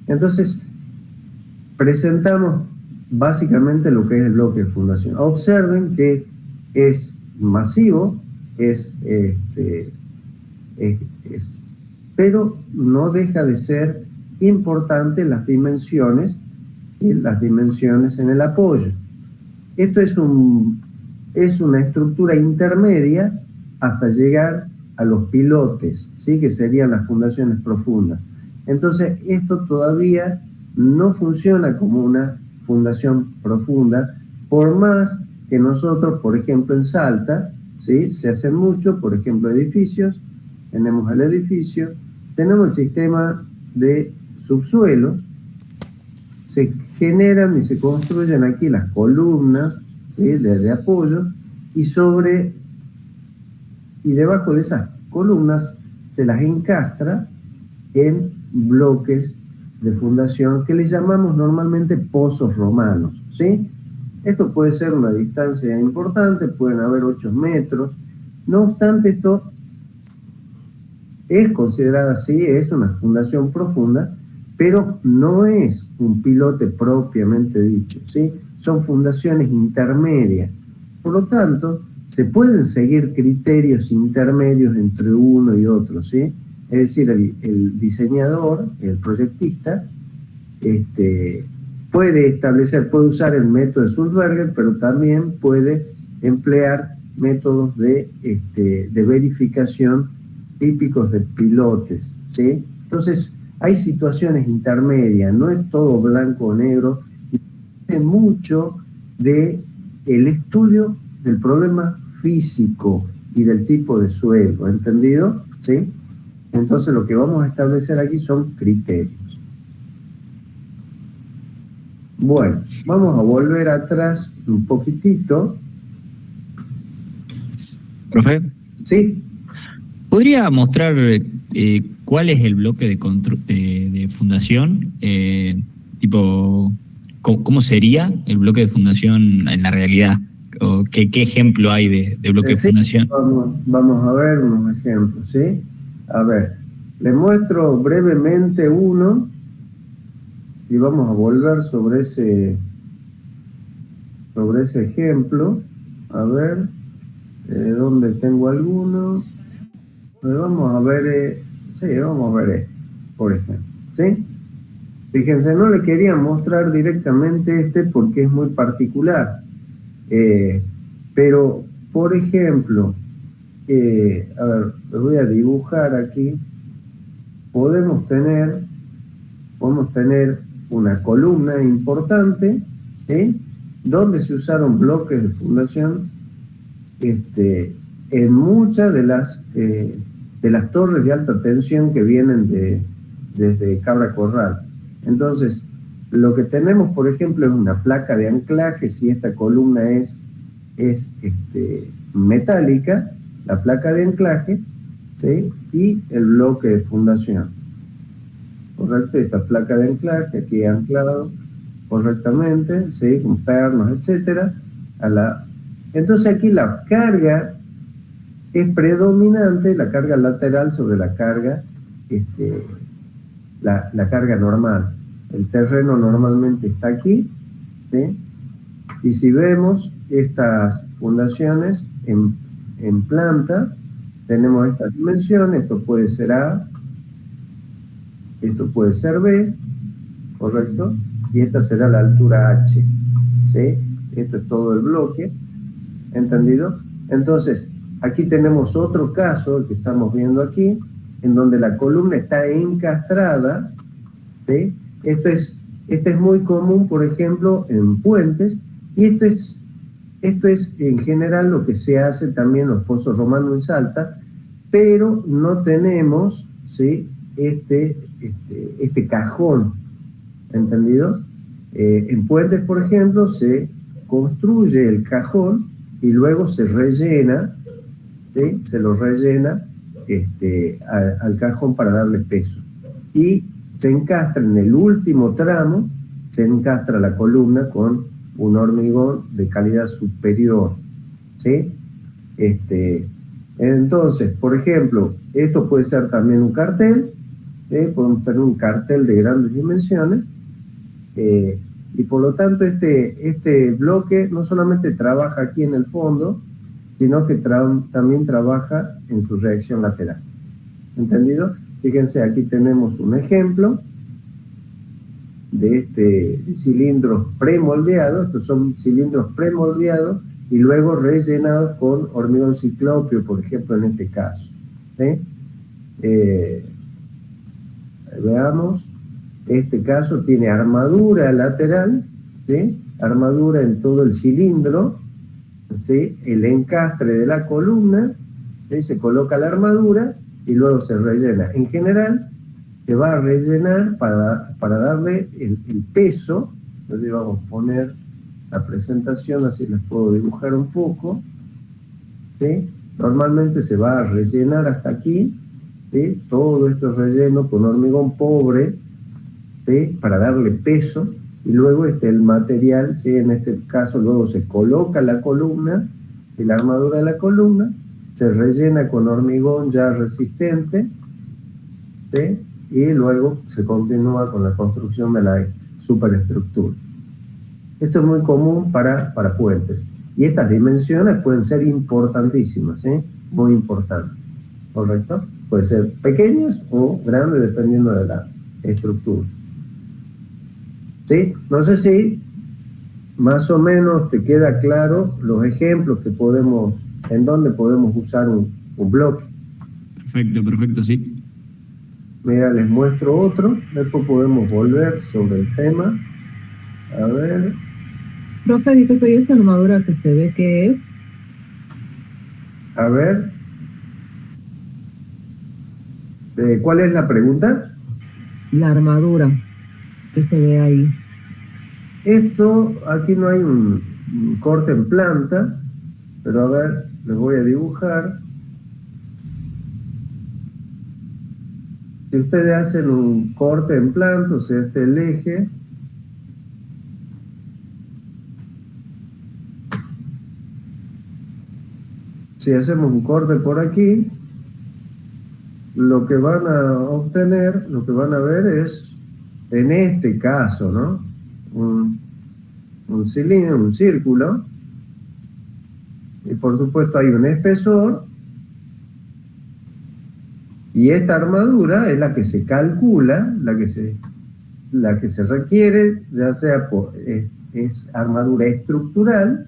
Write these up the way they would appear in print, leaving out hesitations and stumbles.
Entonces, presentamos básicamente lo que es el bloque de fundación. Observen que es masivo, pero no deja de ser importante las dimensiones y las dimensiones en el apoyo. Esto es una estructura intermedia hasta llegar a los pilotes, ¿sí? Que serían las fundaciones profundas. Entonces, esto todavía no funciona como una fundación profunda, por más que nosotros, por ejemplo, en Salta, ¿sí? Se hacen mucho, por ejemplo, edificios, tenemos el edificio, tenemos el sistema de subsuelo, se generan y se construyen aquí las columnas, ¿sí? de apoyo, y debajo de esas columnas se las encastra en bloques de fundación que le llamamos normalmente pozos romanos, ¿sí? Esto puede ser una distancia importante, pueden haber 8 metros, no obstante esto es considerada así, es una fundación profunda, pero no es un pilote propiamente dicho, ¿sí? Son fundaciones intermedias. Por lo tanto, se pueden seguir criterios intermedios entre uno y otro, ¿sí? Es decir, el diseñador, el proyectista, puede usar el método de Sulzberger, pero también puede emplear métodos de verificación típicos de pilotes, ¿sí? Entonces, hay situaciones intermedias, no es todo blanco o negro, y depende mucho del estudio del problema físico y del tipo de suelo, ¿entendido? ¿Sí? Entonces, lo que vamos a establecer aquí son criterios. Bueno, vamos a volver atrás un poquitito. Profe. ¿Sí? ¿Podría mostrar cuál es el bloque de fundación? Tipo, ¿cómo sería el bloque de fundación en la realidad? ¿O qué ejemplo hay de bloque de fundación? Vamos a ver unos ejemplos, ¿sí? A ver, les muestro brevemente uno y vamos a volver sobre ese ejemplo. A ver, ¿dónde tengo alguno? Vamos a ver, vamos a ver este, por ejemplo, ¿sí? Fíjense, no le quería mostrar directamente porque es muy particular, pero, por ejemplo, a ver, lo voy a dibujar aquí. Podemos tener una columna importante, ¿sí? Donde se usaron bloques de fundación en muchas de las torres de alta tensión que vienen desde Cabra Corral. Entonces, lo que tenemos, por ejemplo, es una placa de anclaje. Si esta columna es metálica, la placa de anclaje, ¿sí? Y el bloque de fundación. ¿Correcto? Esta placa de anclaje aquí anclado correctamente, ¿sí? Con pernos, etcétera. Entonces aquí la carga es predominante, la carga lateral sobre la carga, la carga normal. El terreno normalmente está aquí, ¿sí? Y si vemos estas fundaciones en planta, tenemos estas dimensiones. Esto puede ser A, esto puede ser B, ¿correcto? Y esta será la altura H, ¿sí? Esto es todo el bloque, ¿entendido? Entonces, aquí tenemos otro caso, el que estamos viendo aquí, en donde la columna está encastrada, ¿sí? Esto es muy común, por ejemplo, en puentes, y esto es en general lo que se hace también en los pozos romanos en Salta, pero no tenemos, ¿sí? este cajón, ¿entendido? En puentes, por ejemplo, se construye el cajón y luego se rellena, ¿sí? Se lo rellena al cajón para darle peso. Y se encastra en el último tramo, se encastra la columna con un hormigón de calidad superior, ¿sí? Entonces, por ejemplo, esto puede ser también un cartel, Podemos tener un cartel de grandes dimensiones, y por lo tanto este bloque no solamente trabaja aquí en el fondo, sino que también trabaja en su reacción lateral. ¿Entendido? Fíjense, aquí tenemos un ejemplo de cilindros premoldeados. Estos son cilindros premoldeados y luego rellenados con hormigón ciclópeo, por ejemplo, en este caso. Veamos, este caso tiene armadura lateral, ¿sí? Armadura en todo el cilindro, ¿sí? El encastre de la columna, ¿sí? Se coloca la armadura y luego se rellena. En general, se va a rellenar para darle el peso. Entonces vamos a poner la presentación, así les puedo dibujar un poco, ¿sí? Normalmente se va a rellenar hasta aquí, ¿sí? Todo esto es relleno con hormigón pobre, ¿sí? Para darle peso, y luego el material, ¿sí? En este caso luego se coloca la columna y la armadura de la columna, se rellena con hormigón ya resistente, ¿sí? Y luego se continúa con la construcción de la superestructura. Esto es muy común para puentes. Y estas dimensiones pueden ser importantísimas, ¿sí? Muy importantes, ¿correcto? Pueden ser pequeñas o grandes dependiendo de la estructura. ¿Sí? No sé si más o menos te queda claro los ejemplos que podemos, en donde podemos usar un bloque. Perfecto, sí. Mira, les muestro otro, después podemos volver sobre el tema. A ver. Profe, disculpe, ¿y esa armadura que se ve qué es? A ver. ¿Cuál es la pregunta? La armadura que se ve ahí. Esto, aquí no hay un corte en planta, pero a ver, les voy a dibujar. Si ustedes hacen un corte en planta, o sea, este es el eje, si hacemos un corte por aquí, lo que van a obtener, lo que van a ver es, en este caso, ¿no? Un cilindro, un círculo, y por supuesto hay un espesor, y esta armadura es la que se calcula, la que se requiere, ya sea es armadura estructural,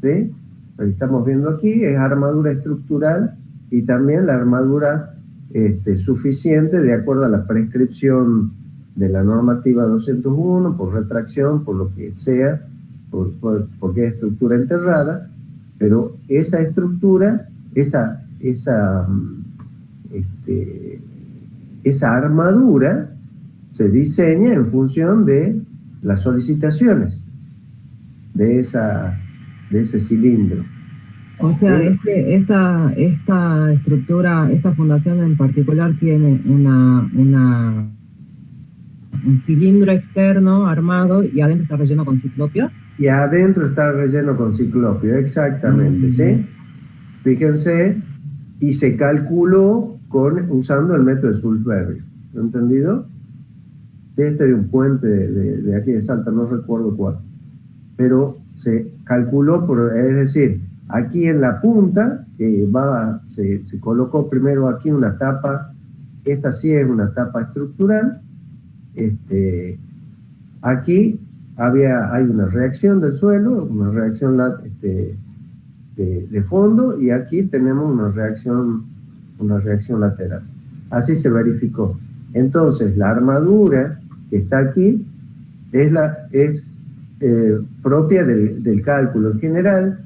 ¿sí? Lo que estamos viendo aquí es armadura estructural, y también la armadura suficiente de acuerdo a la prescripción de la normativa 201, por retracción, por lo que sea, porque es estructura enterrada, pero esa estructura, esa armadura se diseña en función de las solicitaciones de ese cilindro. O sea, esta estructura, esta fundación en particular tiene un cilindro externo armado y adentro está relleno con ciclopio. Y adentro está relleno con ciclopio, exactamente, ¿sí? Fíjense, y se calculó usando el método de Sulzberger, ¿entendido? Este de un puente de aquí de Salta, no recuerdo cuál, pero se calculó, es decir, aquí en la punta, se colocó primero aquí una tapa, esta sí es una tapa estructural, aquí hay una reacción del suelo, una reacción de fondo, y aquí tenemos una reacción lateral. Así se verificó. Entonces, la armadura que está aquí es propia del cálculo. En general,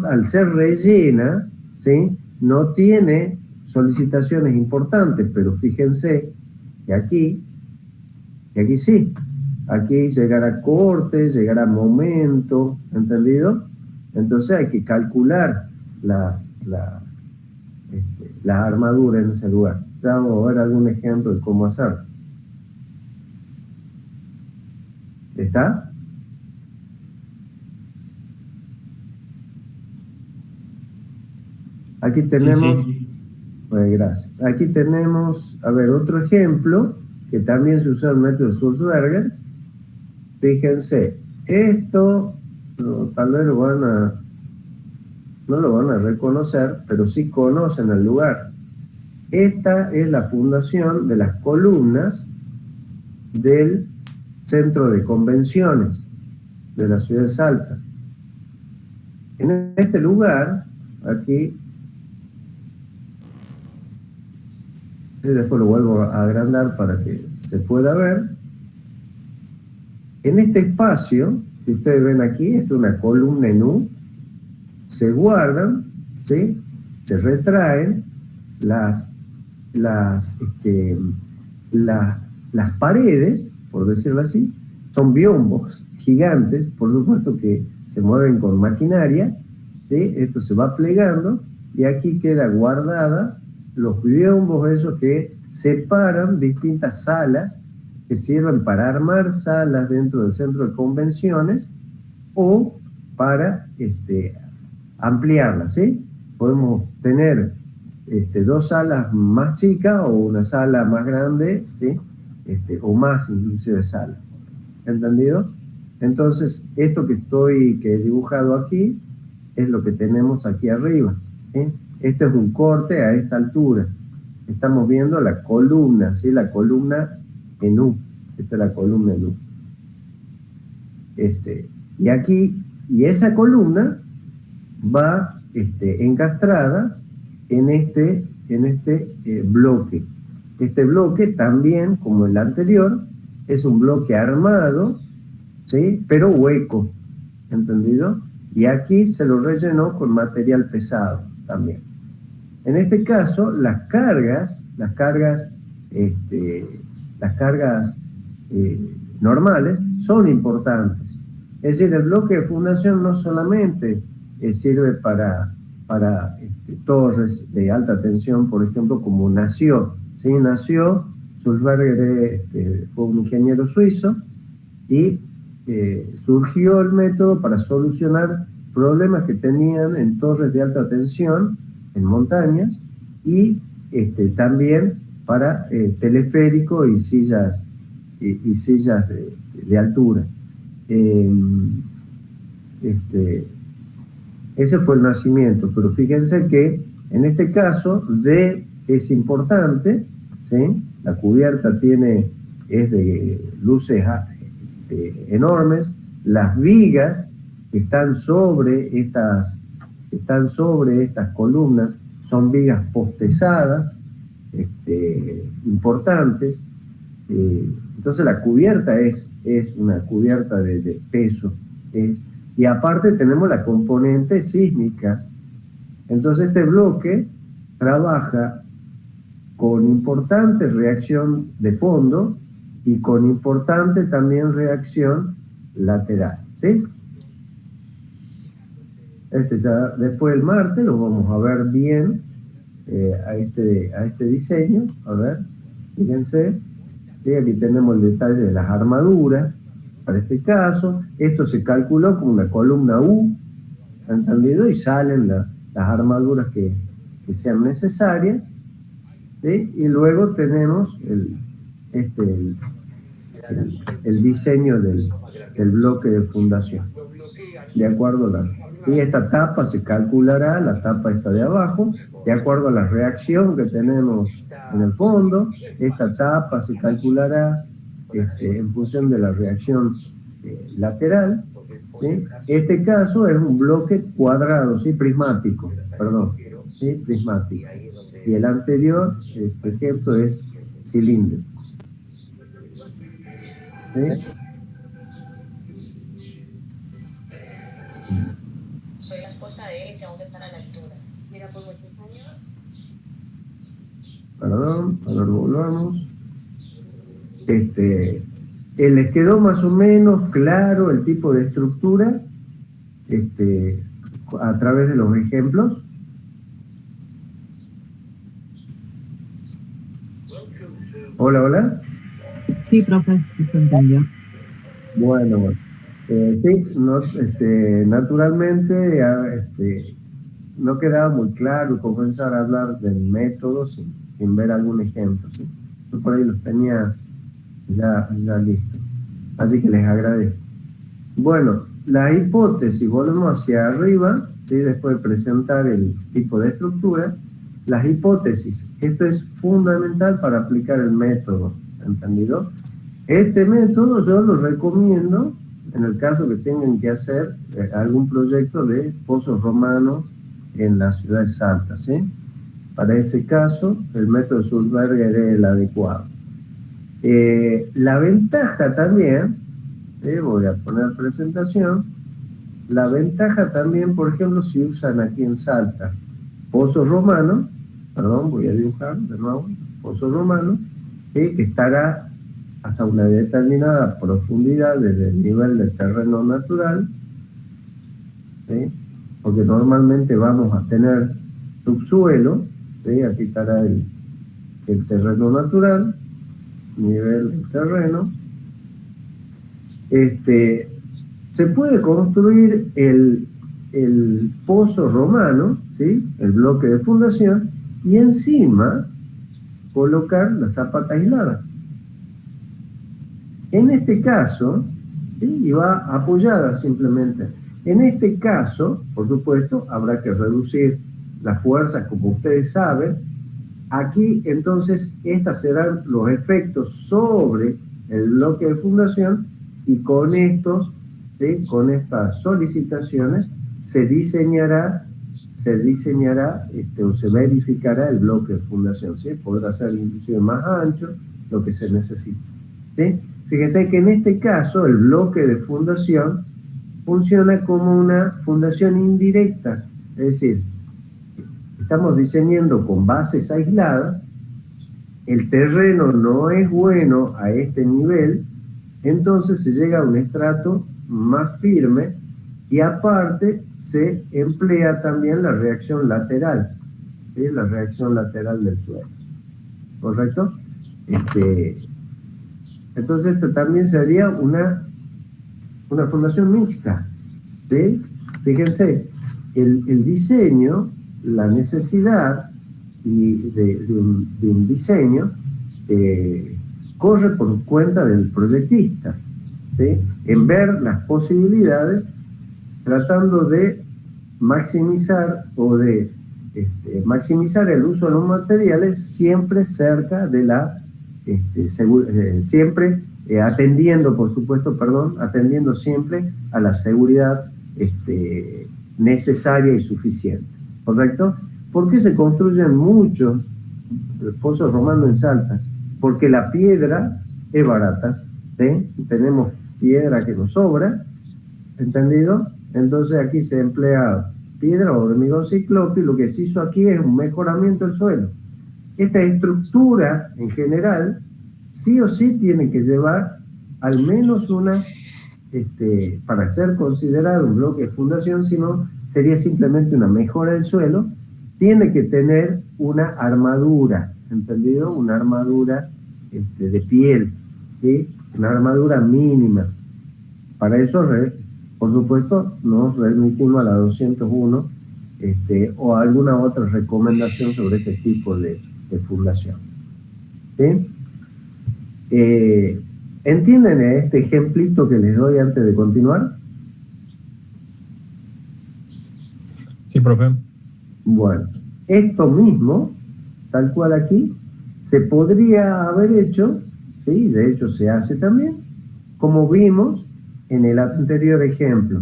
al ser rellena, ¿sí? No tiene solicitaciones importantes, pero fíjense que aquí sí. Aquí llegará corte, llegará momento, ¿entendido? Entonces hay que calcular la armadura en ese lugar. Ya vamos a ver algún ejemplo de cómo hacerlo. ¿Está? Aquí tenemos, Pues gracias. Aquí tenemos, a ver, otro ejemplo, que también se usa el método Sulzberger. Fíjense, esto tal vez no lo van a reconocer, pero sí conocen el lugar. Esta es la fundación de las columnas del centro de convenciones de la ciudad de Salta. En este lugar, aquí, y después lo vuelvo a agrandar para que se pueda ver. En este espacio, si ustedes ven aquí, esto es una columna en U, se guardan, ¿sí? Se retraen las paredes, por decirlo así, son biombos gigantes, por supuesto que se mueven con maquinaria, ¿sí? Esto se va plegando y aquí queda guardada los biombos esos que separan distintas salas que sirven para armar salas dentro del centro de convenciones o para ampliarlas, ¿sí? Podemos tener dos salas más chicas o una sala más grande, ¿sí? O más inclusive salas. ¿Entendido? Entonces, esto que he dibujado aquí es lo que tenemos aquí arriba, ¿sí? Este es un corte a esta altura. Estamos viendo la columna, ¿sí? La columna en U. Esta es la columna en U. Y aquí, y esa columna va encastrada en este bloque. Este bloque también, como el anterior, es un bloque armado, ¿sí? Pero hueco, ¿entendido? Y aquí se lo rellenó con material pesado también. En este caso, las cargas normales son importantes. Es decir, el bloque de fundación no solamente sirve para torres de alta tensión, por ejemplo, como nació. ¿Sí? Nació, Sulzberger fue un ingeniero suizo y surgió el método para solucionar problemas que tenían en torres de alta tensión, en montañas, y también para teleférico y sillas de altura. Ese fue el nacimiento, pero fíjense que en este caso D es importante, ¿sí? La cubierta es de luces enormes, las vigas que están sobre estas columnas son vigas postezadas, importantes. Entonces la cubierta es una cubierta de peso, y aparte tenemos la componente sísmica. Entonces este bloque trabaja con importante reacción de fondo y con importante también reacción lateral, ¿sí? Ya después del martes lo vamos a ver bien a este diseño. A ver, fíjense, ¿sí? Aquí tenemos el detalle de las armaduras. Para este caso, esto se calculó como una columna U, ¿entendido? Y salen las armaduras que sean necesarias, ¿sí? Y luego tenemos el diseño del bloque de fundación. De acuerdo a ¿sí? Esta tapa se calculará, la tapa está de abajo, de acuerdo a la reacción que tenemos en el fondo. Esta tapa se calculará en función de la reacción lateral, ¿sí? Este caso es un bloque cuadrado, ¿sí? Prismático, perdón, ¿sí? Prismático. Y el anterior, por ejemplo, es cilíndrico, ¿sí? Soy la esposa de él y tengo que estar a la altura. Mira, por muchos años. Perdón, a ver, volvamos. ¿Les quedó más o menos claro el tipo de estructura a través de los ejemplos? Hola, hola. Sí, profe, sí se entendió. Bueno, sí, naturalmente no quedaba muy claro comenzar a hablar del método sin ver algún ejemplo, ¿sí? Yo por ahí los tenía ya listos. Así que les agradezco. Bueno, la hipótesis, volvemos hacia arriba, ¿sí? Después de presentar el tipo de estructura, las hipótesis, esto es fundamental para aplicar el método, ¿entendido? Este método yo lo recomiendo en el caso que tengan que hacer algún proyecto de pozos romanos en la ciudad de Salta, ¿sí? Para ese caso, el método Sulzberger es el adecuado. La ventaja también, voy a poner presentación, la ventaja también, por ejemplo, si usan aquí en Salta pozos romanos, perdón, voy a dibujar de nuevo, pozos romanos, que estará hasta una determinada profundidad desde el nivel del terreno natural, ¿sí? Porque normalmente vamos a tener subsuelo, ¿sí? Aquí estará el terreno natural, nivel del terreno. Se puede construir el pozo romano, ¿sí? El bloque de fundación, y encima colocar la zapata aislada. En este caso, ¿sí? Y va apoyada simplemente. En este caso, por supuesto, habrá que reducir las fuerzas, como ustedes saben. Aquí, entonces, estos serán los efectos sobre el bloque de fundación, y con estos, ¿sí? Con estas solicitaciones, se diseñará o se verificará el bloque de fundación, ¿sí? Podrá ser inclusive más ancho, lo que se necesite, ¿sí? Fíjense que en este caso el bloque de fundación funciona como una fundación indirecta, es decir, estamos diseñando con bases aisladas, el terreno no es bueno a este nivel, entonces se llega a un estrato más firme y aparte se emplea también la reacción lateral, ¿sí? La reacción lateral del suelo, ¿correcto? Entonces esto también sería una fundación mixta, ¿sí? Fíjense, el diseño, la necesidad de un diseño corre por cuenta del proyectista, ¿sí? En ver las posibilidades, tratando de maximizar maximizar el uso de los materiales siempre cerca de la siempre atendiendo, por supuesto, atendiendo siempre a la seguridad necesaria y suficiente, ¿correcto? ¿Por qué se construyen muchos pozos romanos en Salta? Porque la piedra es barata, ¿sí? Tenemos piedra que nos sobra, ¿entendido? Entonces aquí se emplea piedra o hormigón ciclópico, y lo que se hizo aquí es un mejoramiento del suelo. Esta estructura, en general, sí o sí tiene que llevar al menos una, para ser considerado un bloque de fundación, si no, sería simplemente una mejora del suelo, tiene que tener una armadura, ¿entendido? Una armadura de piel, ¿sí? Una armadura mínima. Para eso, por supuesto, nos remitimos a la 201 o a alguna otra recomendación sobre este tipo de fundación, ¿sí? ¿Entienden este ejemplito que les doy antes de continuar? Sí, profe. Bueno, esto mismo, tal cual aquí, se podría haber hecho, ¿sí? De hecho se hace también, como vimos en el anterior ejemplo.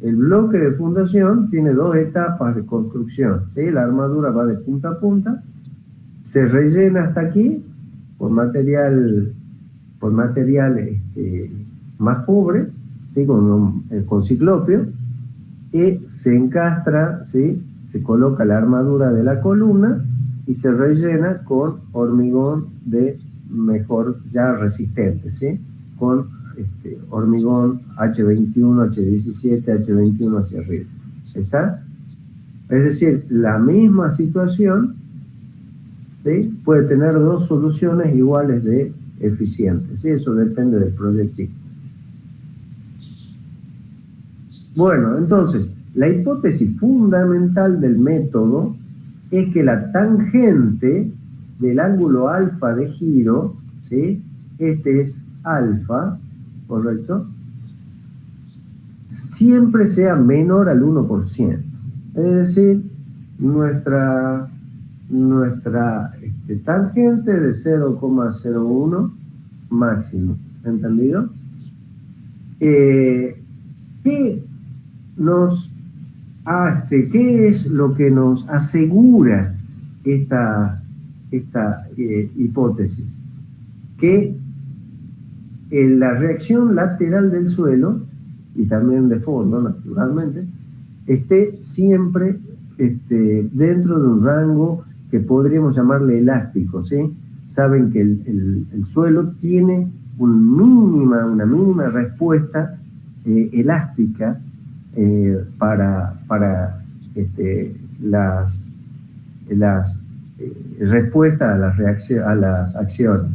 El bloque de fundación tiene dos etapas de construcción, ¿sí? La armadura va de punta a punta, se rellena hasta aquí por material más pobre, ¿sí? Con ciclopio, y se encastra, ¿sí? Se coloca la armadura de la columna y se rellena con hormigón de mejor ya resistente, ¿sí? Con hormigón H21, H17, H21 hacia arriba. ¿Está? Es decir, la misma situación, ¿sí? Puede tener dos soluciones iguales de eficientes, ¿sí? Eso depende del proyectista. Bueno, entonces, la hipótesis fundamental del método es que la tangente del ángulo alfa de giro, ¿sí? Este es alfa, ¿correcto? Siempre sea menor al 1%. Es decir, nuestra tangente de 0,01 máximo. ¿Entendido? ¿Qué es lo que nos asegura esta hipótesis? Que la reacción lateral del suelo, y también de fondo, naturalmente, esté siempre dentro de un rango que podríamos llamarle elástico, ¿sí? Saben que el suelo tiene una mínima respuesta elástica para las respuestas a las acciones.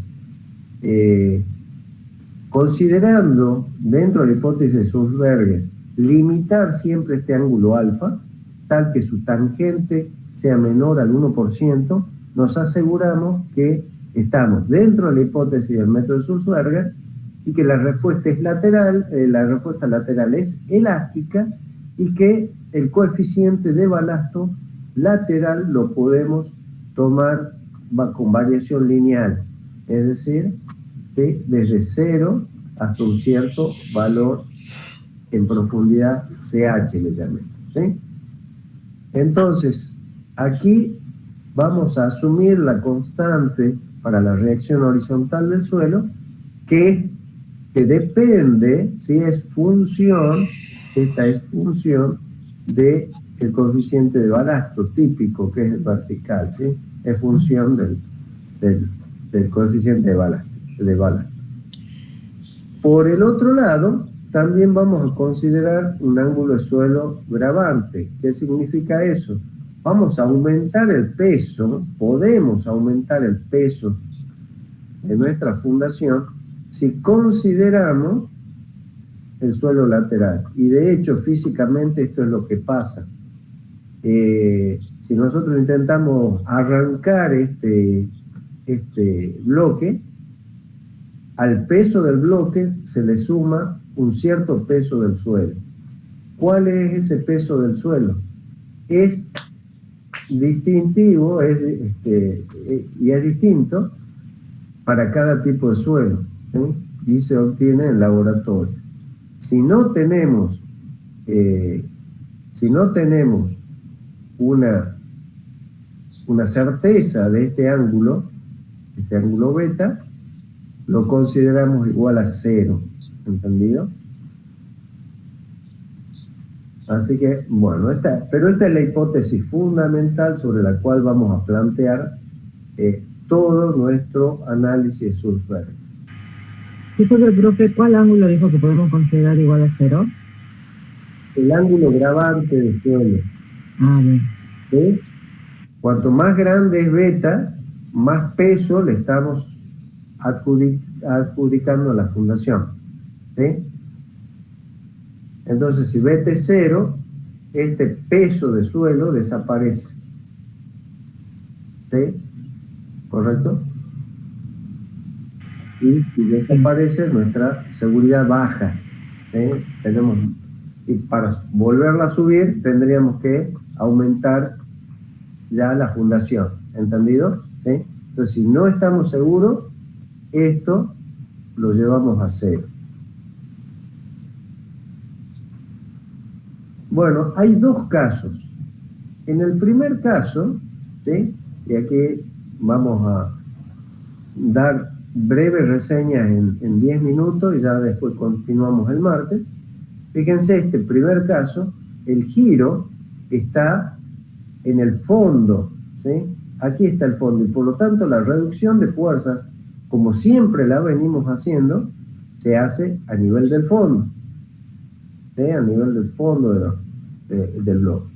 Considerando dentro de la hipótesis de Sulzberger limitar siempre este ángulo alfa, tal que su tangente sea menor al 1%, nos aseguramos que estamos dentro de la hipótesis del método de Sulzberger y que la respuesta es lateral, la respuesta lateral es elástica y que el coeficiente de balasto lateral lo podemos tomar con variación lineal, es decir, ¿sí? Desde 0 hasta un cierto valor en profundidad CH le llamemos, ¿sí? Entonces, aquí vamos a asumir la constante para la reacción horizontal del suelo, que depende, si es función, esta es función del coeficiente de balasto típico, que es el vertical, ¿sí? Es función del coeficiente de balasto. Por el otro lado, también vamos a considerar un ángulo de suelo gravante. ¿Qué significa eso? Vamos a aumentar el peso, podemos aumentar el peso de nuestra fundación si consideramos el suelo lateral. Y de hecho, físicamente esto es lo que pasa. Si nosotros intentamos arrancar este bloque, al peso del bloque se le suma un cierto peso del suelo. ¿Cuál es ese peso del suelo? Es distintivo y es distinto para cada tipo de suelo, ¿sí? Y se obtiene en laboratorio. Si no tenemos una certeza de este ángulo beta, lo consideramos igual a 0, ¿entendido? Así que, bueno, pero esta es la hipótesis fundamental sobre la cual vamos a plantear todo nuestro análisis de Sulzberger. Disculpe, profe, ¿cuál ángulo dijo que podemos considerar igual a 0? El ángulo gravante del suelo. Ah, bien. ¿Sí? Cuanto más grande es beta, más peso le estamos adjudicando a la fundación, ¿sí? Entonces, si beta es 0, este peso de suelo desaparece, ¿sí? ¿Correcto? Y si desaparece, nuestra seguridad baja, ¿sí? Y para volverla a subir, tendríamos que aumentar ya la fundación, ¿entendido? ¿Sí? Entonces, si no estamos seguros, esto lo llevamos a 0. Bueno, hay dos casos. En el primer caso, ¿sí? Y aquí vamos a dar breves reseñas en 10 minutos y ya después continuamos el martes. Fíjense, este primer caso, el giro está en el fondo, ¿sí? Aquí está el fondo y por lo tanto la reducción de fuerzas, como siempre la venimos haciendo, se hace a nivel del fondo, ¿sí? A nivel del fondo del bloque.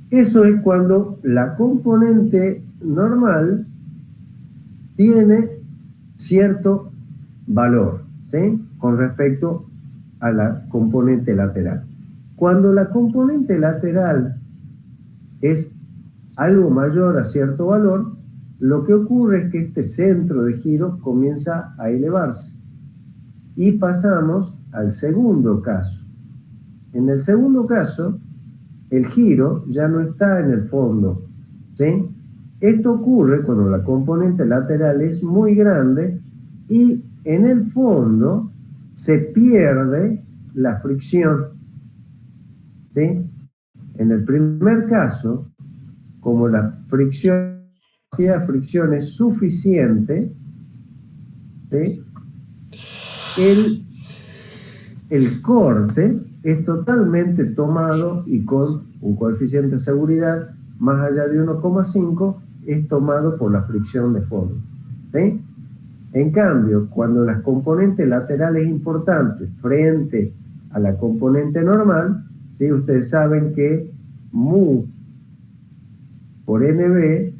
Eso es cuando la componente normal tiene cierto valor, ¿sí? Con respecto a la componente lateral. Cuando la componente lateral es algo mayor a cierto valor, lo que ocurre es que este centro de giro comienza a elevarse. Y pasamos al segundo caso. En el segundo caso, el giro ya no está en el fondo, ¿sí? Esto ocurre cuando la componente lateral es muy grande y en el fondo se pierde la fricción, ¿sí? En el primer caso, como la capacidad de fricción es suficiente, ¿sí? El corte es totalmente tomado y con un coeficiente de seguridad más allá de 1,5 es tomado por la fricción de fondo, ¿sí? En cambio, cuando las componentes laterales importantes frente a la componente normal, ¿sí? Ustedes saben que mu por NB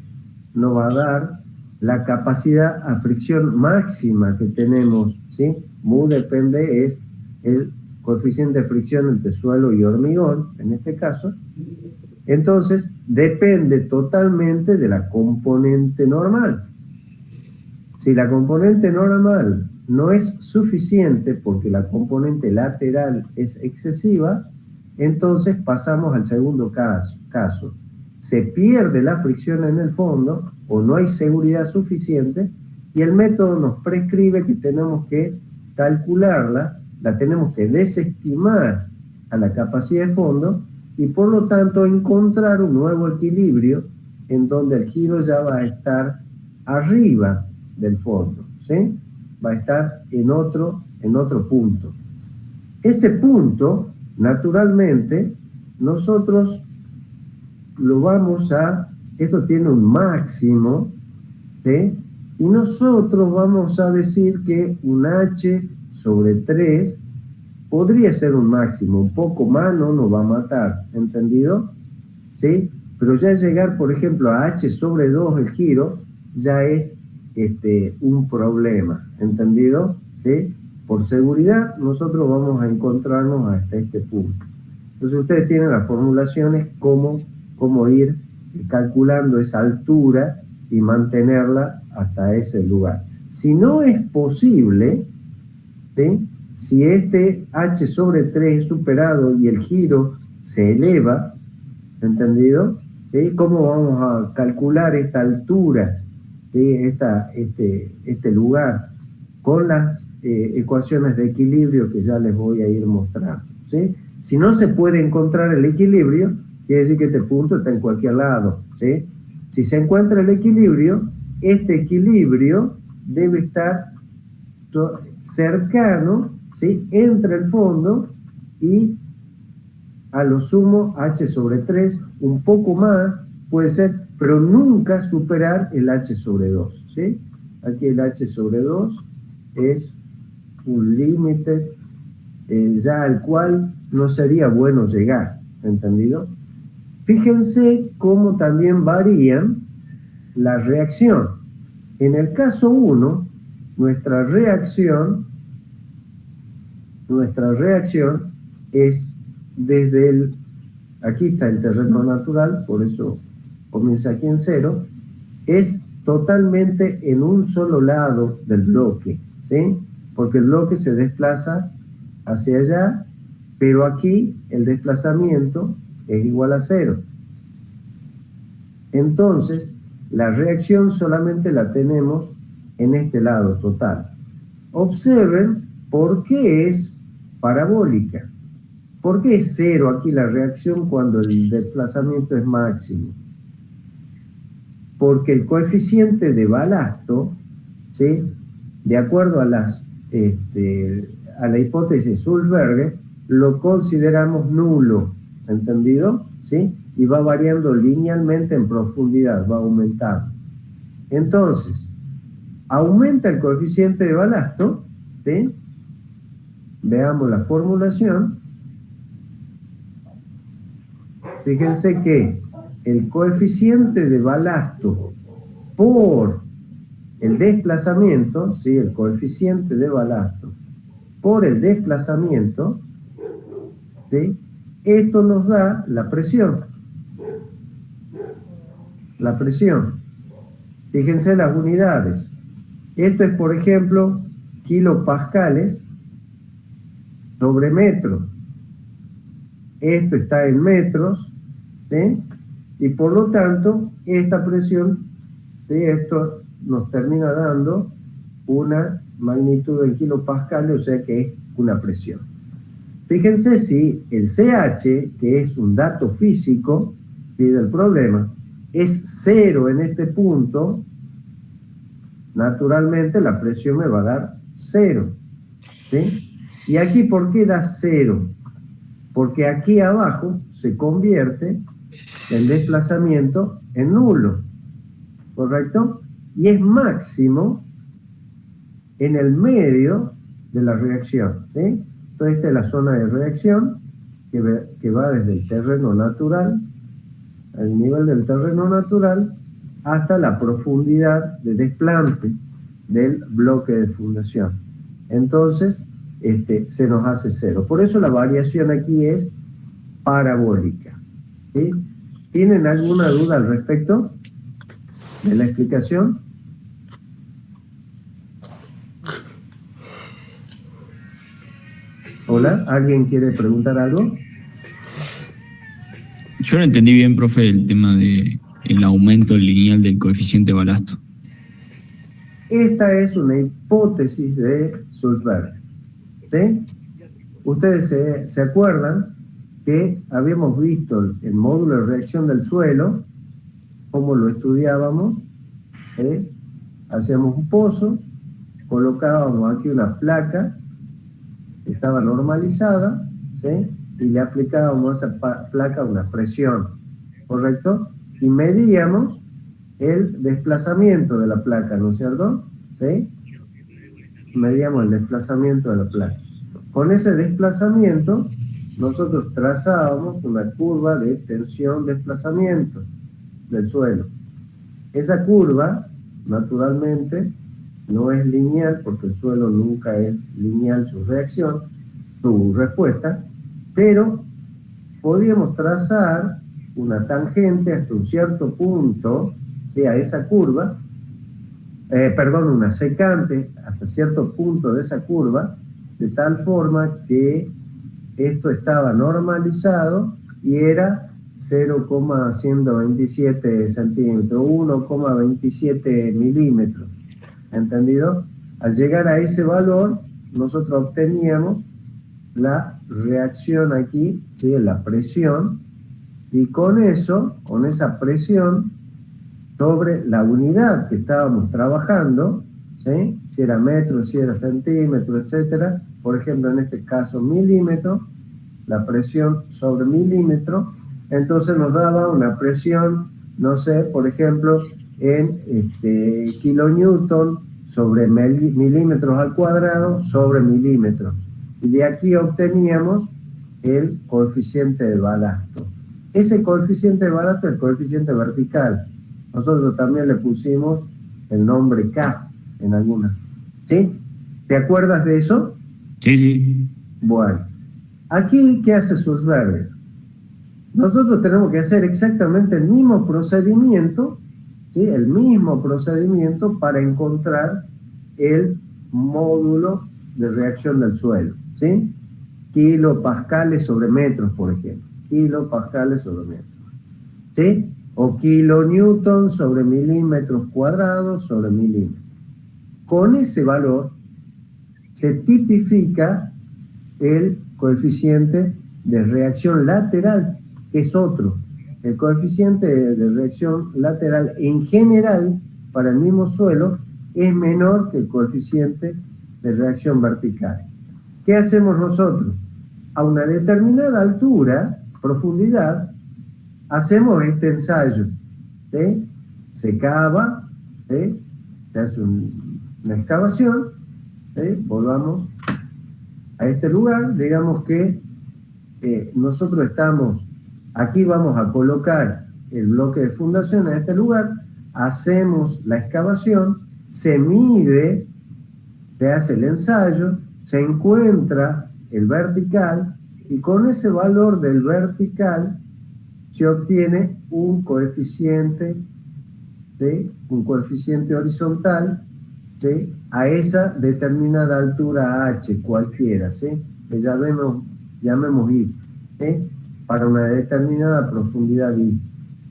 nos va a dar la capacidad a fricción máxima que tenemos, ¿sí? Mu depende, es el coeficiente de fricción entre suelo y hormigón, en este caso. Entonces, depende totalmente de la componente normal. Si la componente normal no es suficiente porque la componente lateral es excesiva, entonces pasamos al segundo caso. Se pierde la fricción en el fondo o no hay seguridad suficiente y el método nos prescribe que tenemos que calcularla, la tenemos que desestimar a la capacidad de fondo y por lo tanto encontrar un nuevo equilibrio en donde el giro ya va a estar arriba del fondo, ¿sí? Va a estar en otro punto. Ese punto, naturalmente, nosotros lo vamos a, esto tiene un máximo, ¿sí? Y nosotros vamos a decir que un H sobre 3 podría ser un máximo, un poco más no nos va a matar, ¿entendido? ¿Sí? Pero ya llegar, por ejemplo, a H sobre 2 el giro, ya es un problema, ¿entendido? ¿Sí? Por seguridad, nosotros vamos a encontrarnos hasta este punto. Entonces ustedes tienen las formulaciones cómo ir calculando esa altura y mantenerla hasta ese lugar. Si no es posible, ¿sí? Si este H sobre 3 es superado y el giro se eleva, ¿entendido? ¿Sí? ¿Cómo vamos a calcular esta altura, ¿sí? Este lugar? Con las ecuaciones de equilibrio que ya les voy a ir mostrando, ¿sí? Si no se puede encontrar el equilibrio, quiere decir que este punto está en cualquier lado, ¿sí? Si se encuentra el equilibrio, este equilibrio debe estar cercano, ¿sí? Entre el fondo y a lo sumo H sobre 3, un poco más puede ser, pero nunca superar el H sobre 2, ¿sí? Aquí el H sobre 2 es un límite ya al cual no sería bueno llegar, ¿entendido? Fíjense cómo también varían la reacción. En el caso 1, nuestra reacción es desde aquí está el terreno natural, por eso comienza aquí en 0, es totalmente en un solo lado del bloque, ¿sí? Porque el bloque se desplaza hacia allá, pero aquí el desplazamiento es igual a 0. Entonces, la reacción solamente la tenemos en este lado total. Observen por qué es parabólica. ¿Por qué es 0 aquí la reacción cuando el desplazamiento es máximo? Porque el coeficiente de balasto, ¿sí? De acuerdo a la hipótesis Sulzberger, lo consideramos nulo, ¿entendido? ¿Sí? Y va variando linealmente en profundidad, va aumentando. Entonces, aumenta el coeficiente de balasto, ¿sí? Veamos la formulación. Fíjense que el coeficiente de balasto por el desplazamiento, ¿sí? El coeficiente de balasto por el desplazamiento, ¿sí? Esto nos da la presión. La presión. Fíjense las unidades. Esto es, por ejemplo, kilopascales sobre metro. Esto está en metros, ¿sí? Y por lo tanto, esta presión, ¿sí? Esto nos termina dando una magnitud en kilopascales, o sea que es una presión. Fíjense si el CH, que es un dato físico, ¿sí?, del problema, es 0 en este punto, naturalmente la presión me va a dar 0, ¿sí? Y aquí, ¿por qué da 0? Porque aquí abajo se convierte el desplazamiento en nulo, ¿correcto? Y es máximo en el medio de la reacción, ¿sí? Entonces esta es la zona de reacción que va desde el terreno natural, al nivel del terreno natural, hasta la profundidad de desplante del bloque de fundación. Entonces, se nos hace 0. Por eso la variación aquí es parabólica, ¿sí? ¿Tienen alguna duda al respecto de la explicación? Hola, ¿alguien quiere preguntar algo? Yo no entendí bien, profe, el tema de el aumento lineal del coeficiente balasto. Esta es una hipótesis de Sulzberger, ¿sí? Ustedes se acuerdan que habíamos visto el módulo de reacción del suelo, cómo lo estudiábamos, ¿sí? Hacíamos un pozo, colocábamos aquí una placa, estaba normalizada, ¿sí? Y le aplicábamos a esa placa una presión, ¿correcto? Y medíamos el desplazamiento de la placa, ¿no es cierto? ¿Sí? Medíamos el desplazamiento de la placa. Con ese desplazamiento, nosotros trazábamos una curva de tensión-desplazamiento del suelo. Esa curva, naturalmente, no es lineal, porque el suelo nunca es lineal su reacción, su respuesta, pero podíamos trazar una tangente hasta un cierto punto, ¿sí?, a esa curva, una secante hasta cierto punto de esa curva, de tal forma que esto estaba normalizado y era 0,127 centímetros, 1,27 milímetros, ¿entendido? Al llegar a ese valor, nosotros obteníamos la reacción aquí, ¿sí?, la presión, y con eso, con esa presión sobre la unidad que estábamos trabajando, ¿sí?, si era metro, si era centímetro, etcétera, por ejemplo en este caso milímetro, la presión sobre milímetro, entonces nos daba una presión, no sé, por ejemplo, en kilonewton sobre milímetros al cuadrado sobre milímetros. Y de aquí obteníamos el coeficiente de balasto. Ese coeficiente de balasto es el coeficiente vertical. Nosotros también le pusimos el nombre K en algunas. ¿Sí? ¿Te acuerdas de eso? Sí, sí. Bueno. Aquí, ¿qué hace Sulzberger? Nosotros tenemos que hacer exactamente el mismo procedimiento, ¿sí?, el mismo procedimiento para encontrar el módulo de reacción del suelo, ¿sí? Kilopascales sobre metros, por ejemplo. Kilopascales sobre metros, ¿sí? O kilonewton sobre milímetros cuadrados sobre milímetros. Con ese valor se tipifica el coeficiente de reacción lateral, que es otro. El coeficiente de reacción lateral en general para el mismo suelo es menor que el coeficiente de reacción vertical. ¿Qué hacemos nosotros? A una determinada altura, profundidad, hacemos este ensayo, ¿sí? Se cava, ¿sí?, se hace una excavación, ¿sí?, volvamos a este lugar, digamos que nosotros estamos, aquí vamos a colocar el bloque de fundación en este lugar, hacemos la excavación, se mide, se hace el ensayo, se encuentra el vertical Y con ese valor del vertical se obtiene un coeficiente, ¿sí? Un coeficiente horizontal, ¿sí? A esa determinada altura h, cualquiera, ¿sí? Que llamemos i, ¿sí? Para una determinada profundidad i,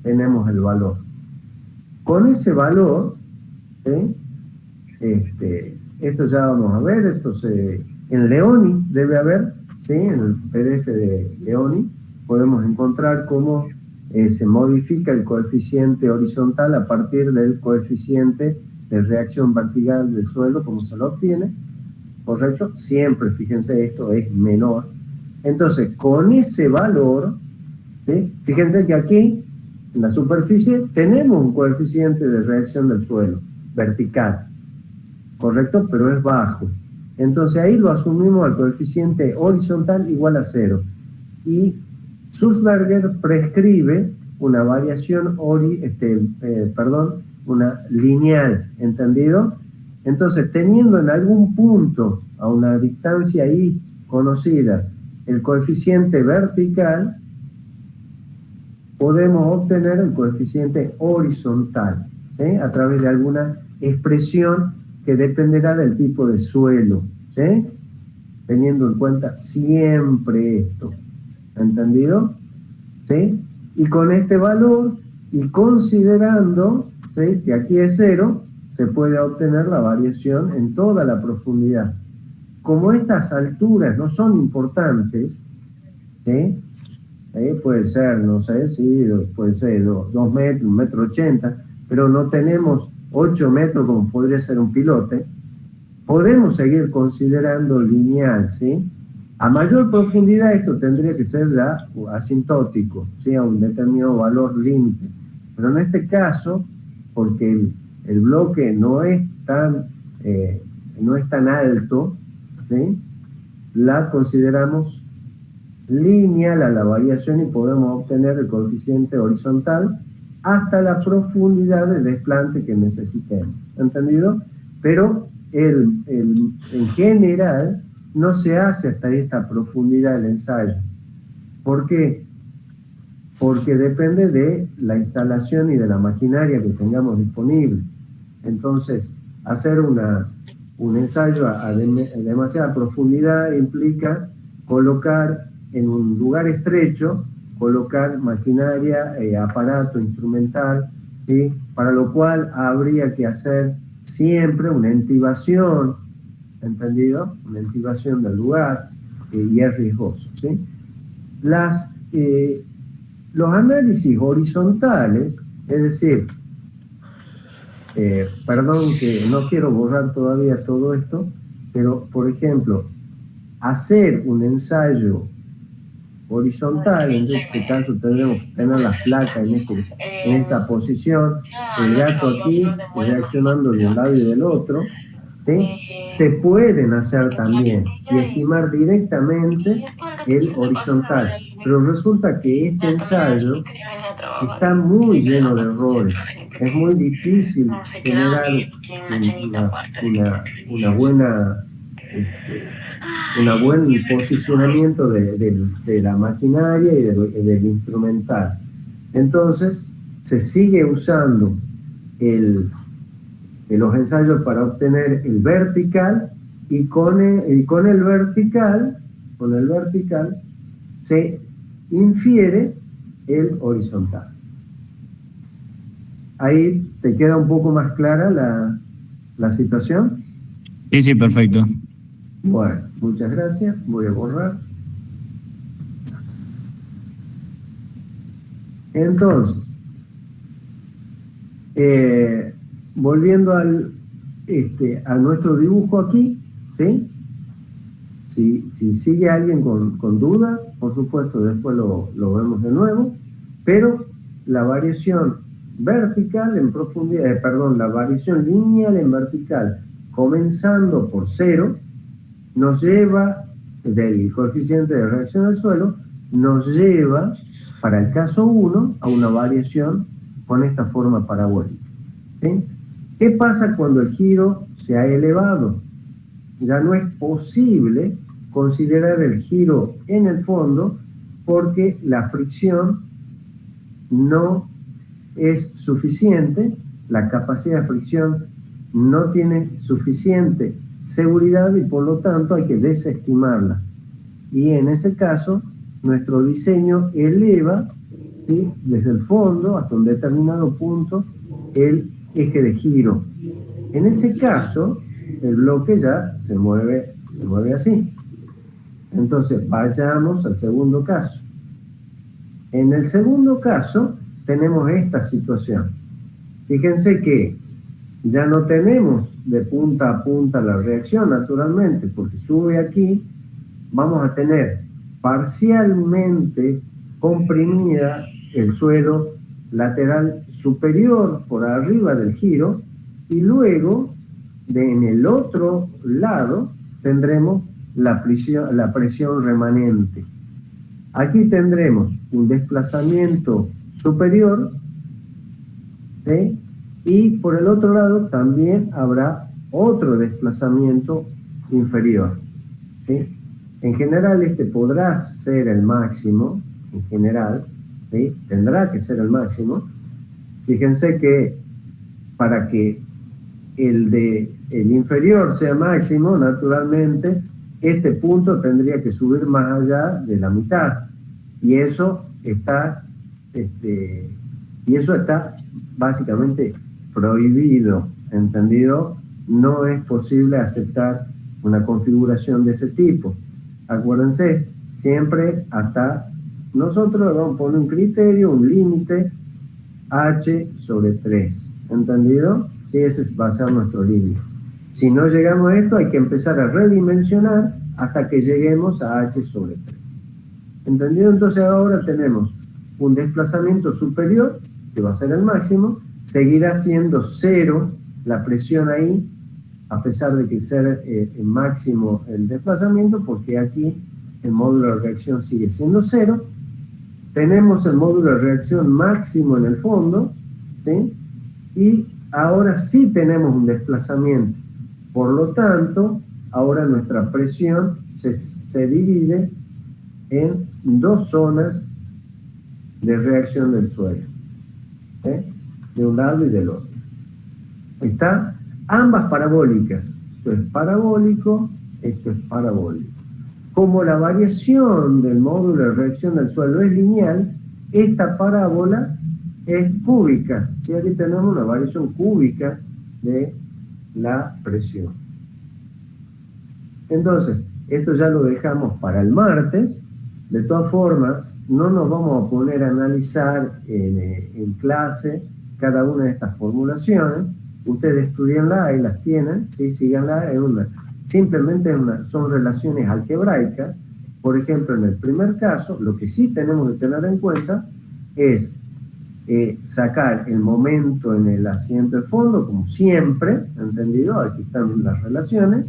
tenemos el valor. Con ese valor, ¿sí? Esto ya vamos a ver, en Leoni debe haber, ¿sí? En el PDF de Leoni podemos encontrar cómo se modifica el coeficiente horizontal a partir del coeficiente de reacción vertical del suelo, como se lo obtiene, ¿correcto? Siempre, fíjense, esto es menor. Entonces, con ese valor, ¿sí? Fíjense que aquí, en la superficie, tenemos un coeficiente de reacción del suelo, vertical, ¿correcto? Pero es bajo. Entonces ahí lo asumimos al coeficiente horizontal igual a 0. Y Sulzberger prescribe una variación una lineal, ¿entendido? Entonces, teniendo en algún punto, a una distancia i conocida, el coeficiente vertical, podemos obtener el coeficiente horizontal, ¿sí? A través de alguna expresión que dependerá del tipo de suelo, ¿sí? Teniendo en cuenta siempre esto, ¿entendido? ¿Sí? Y con este valor, y considerando, ¿sí?, que aquí es 0, se puede obtener la variación en toda la profundidad. Como estas alturas no son importantes, ¿sí? Puede ser, no sé, sí, puede ser 2 metros, 1,80 m, pero no tenemos 8 metros como podría ser un pilote, podemos seguir considerando lineal, ¿sí? A mayor profundidad esto tendría que ser ya asintótico, ¿sí? A un determinado valor límite. Pero en este caso, porque el bloque no es tan alto, ¿sí?, la consideramos lineal a la variación y podemos obtener el coeficiente horizontal hasta la profundidad de desplante que necesitemos. ¿Entendido? Pero en general no se hace hasta esta profundidad el ensayo. ¿Por qué? Porque depende de la instalación y de la maquinaria que tengamos disponible. Entonces, hacer un ensayo a demasiada profundidad implica colocar en un lugar estrecho, colocar maquinaria, aparato, instrumental, ¿sí? Para lo cual habría que hacer siempre una intibación, ¿entendido? Una intibación del lugar, y es riesgoso, ¿sí? Los análisis horizontales, es decir, perdón que no quiero borrar todavía todo esto, pero por ejemplo, hacer un ensayo horizontal, en este caso tendremos que tener la placa en esta posición, el gato aquí reaccionando de un lado y del otro, ¿sí? Se pueden hacer también y estimar directamente el horizontal, pero resulta que este ensayo está muy lleno de errores. Es muy difícil generar un buen posicionamiento de la maquinaria y del instrumental. Entonces, se sigue usando los ensayos para obtener el vertical, y con el vertical se infiere el horizontal. Ahí te queda un poco más clara la situación. Sí, sí, perfecto. Bueno, muchas gracias. Voy a borrar. Entonces, volviendo a nuestro dibujo aquí, ¿sí? Si sigue alguien con duda, por supuesto, después lo vemos de nuevo, pero la variación vertical en profundidad, la variación lineal en vertical, comenzando por 0, nos lleva, del coeficiente de reacción al suelo, nos lleva, para el caso 1, a una variación con esta forma parabólica, ¿sí? ¿Qué pasa cuando el giro se ha elevado? Ya no es posible considerar el giro en el fondo porque la fricción no es suficiente, la capacidad de fricción no tiene suficiente seguridad y por lo tanto hay que desestimarla. Y en ese caso, nuestro diseño eleva, ¿sí?, desde el fondo hasta un determinado punto el eje de giro. En ese caso, el bloque ya se mueve así. Entonces, vayamos al segundo caso. En el segundo caso, tenemos esta situación. Fíjense que ya no tenemos de punta a punta la reacción, naturalmente, porque sube aquí, vamos a tener parcialmente comprimida el suelo lateral superior por arriba del giro y luego en el otro lado tendremos la presión remanente. Aquí tendremos un desplazamiento superior, ¿sí?, y por el otro lado también habrá otro desplazamiento inferior, ¿sí? En general este podrá ser el máximo, en general, ¿sí?, tendrá que ser el máximo. Fíjense que para que el inferior sea máximo, naturalmente, este punto tendría que subir más allá de la mitad. Y eso está básicamente prohibido, ¿entendido? No es posible aceptar una configuración de ese tipo. Acuérdense, siempre hasta nosotros vamos a poner un criterio, un límite, h/3, ¿entendido? Sí, ese va a ser nuestro límite. Si no llegamos a esto, hay que empezar a redimensionar hasta que lleguemos a h/3. ¿Entendido? Entonces ahora tenemos un desplazamiento superior, que va a ser el máximo, seguirá siendo 0 la presión ahí, a pesar de que sea el máximo el desplazamiento, porque aquí el módulo de reacción sigue siendo 0. Tenemos el módulo de reacción máximo en el fondo, ¿sí?, y ahora sí tenemos un desplazamiento. Por lo tanto, ahora nuestra presión se divide en dos zonas de reacción del suelo, ¿sí?, de un lado y del otro. Están ambas parabólicas. Esto es parabólico, esto es parabólico. Como la variación del módulo de reacción del suelo es lineal, esta parábola es cúbica. ¿Sí? Aquí tenemos una variación cúbica de la presión. Entonces, esto ya lo dejamos para el martes. De todas formas, no nos vamos a poner a analizar en clase cada una de estas formulaciones. Ustedes estudienla y las tienen, ¿sí? Síganla. Simplemente son relaciones algebraicas. Por ejemplo, en el primer caso, lo que sí tenemos que tener en cuenta es sacar el momento en el asiento de fondo, como siempre, ¿entendido? Aquí están las relaciones.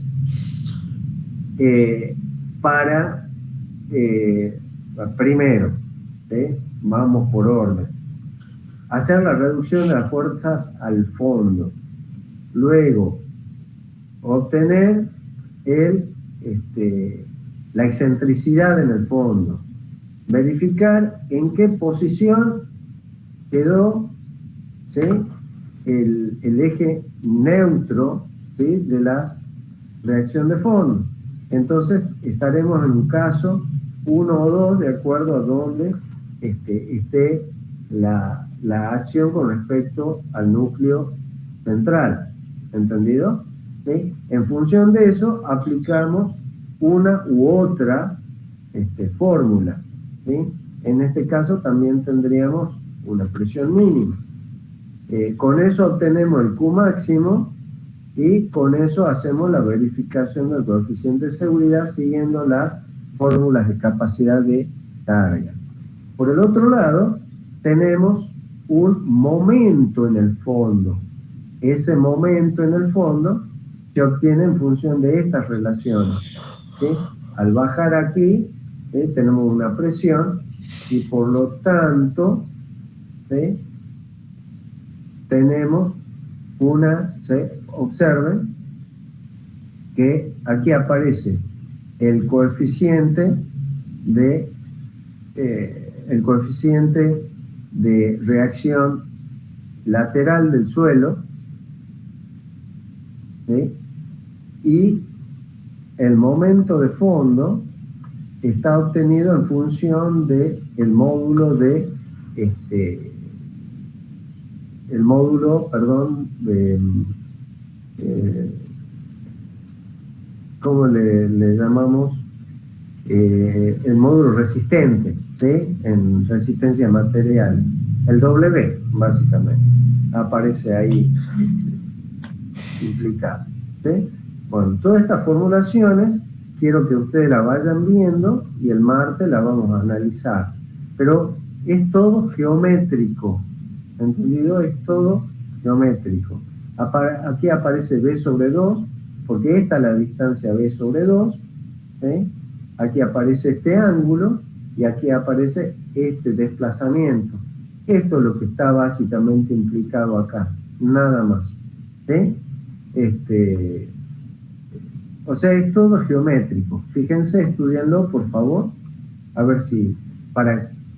Primero, ¿sí?, vamos por orden. Hacer la reducción de las fuerzas al fondo. Luego, obtener la excentricidad en el fondo. Verificar en qué posición quedó, ¿sí?, el eje neutro, ¿sí?, de la reacción de fondo. Entonces, estaremos en un caso 1 o 2, de acuerdo a donde esté la acción con respecto al núcleo central. ¿Entendido? ¿Sí? En función de eso, aplicamos una u otra fórmula, ¿sí? En este caso también tendríamos una presión mínima. Con eso obtenemos el Q máximo y con eso hacemos la verificación del coeficiente de seguridad siguiendo las fórmulas de capacidad de carga. Por el otro lado, tenemos un momento en el fondo. Ese momento en el fondo se obtiene en función de estas relaciones, ¿sí? Al bajar aquí, ¿sí?, tenemos una presión y por lo tanto, ¿sí?, tenemos una, ¿sí?, observen que aquí aparece el coeficiente de reacción lateral del suelo, ¿sí? Y el momento de fondo está obtenido en función de el módulo de ¿cómo le llamamos? El módulo resistente, ¿sí? En resistencia material, el W, básicamente, aparece ahí implicado, ¿sí? Bueno, todas estas formulaciones quiero que ustedes la vayan viendo y el martes la vamos a analizar, pero es todo geométrico, ¿entendido? Es todo geométrico. Aquí aparece B sobre 2, porque esta es la distancia B sobre 2, ¿sí? Aquí aparece este ángulo y aquí aparece este desplazamiento. Esto es lo que está básicamente implicado acá, nada más, ¿sí? O sea, es todo geométrico. Fíjense, estudianlo, por favor, a ver si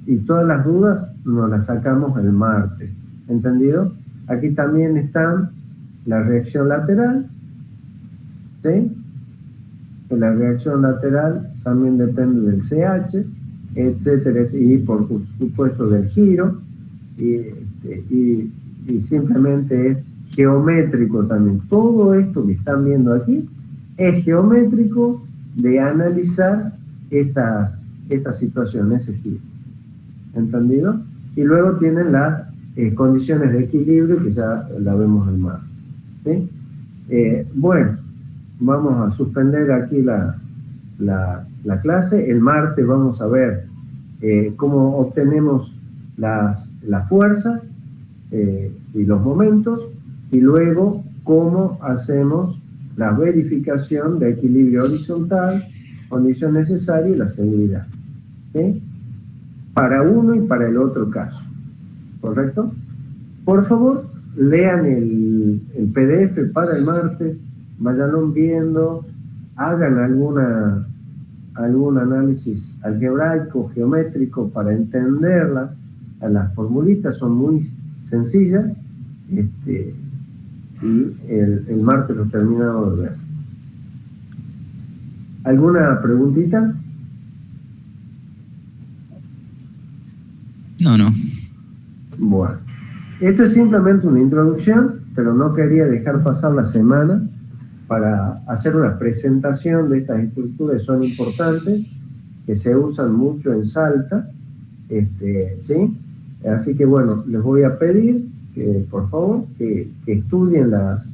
y todas las dudas nos las sacamos el martes, ¿entendido? Aquí también están la reacción lateral, ¿sí? La reacción lateral también depende del CH, etcétera, y por supuesto del giro, y simplemente es geométrico también. Todo esto que están viendo aquí es geométrico de analizar estas situaciones, ese giro, ¿entendido? Y luego tienen las condiciones de equilibrio que ya la vemos el martes, ¿sí? Bueno, vamos a suspender aquí la clase. El martes vamos a ver cómo obtenemos las fuerzas y los momentos, y luego cómo hacemos la verificación de equilibrio horizontal, condición necesaria y la seguridad, ¿sí? Para uno y para el otro caso, ¿correcto? Por favor, lean el PDF para el martes, vayanlo viendo, hagan algún análisis algebraico, geométrico para entenderlas. Las formulitas son muy sencillas, y el martes lo terminamos de ver. ¿Alguna preguntita? No. Bueno, esto es simplemente una introducción, pero no quería dejar pasar la semana para hacer una presentación de estas estructuras que son importantes, que se usan mucho en Salta, ¿sí? Así que bueno, les voy a pedir que por favor que estudien las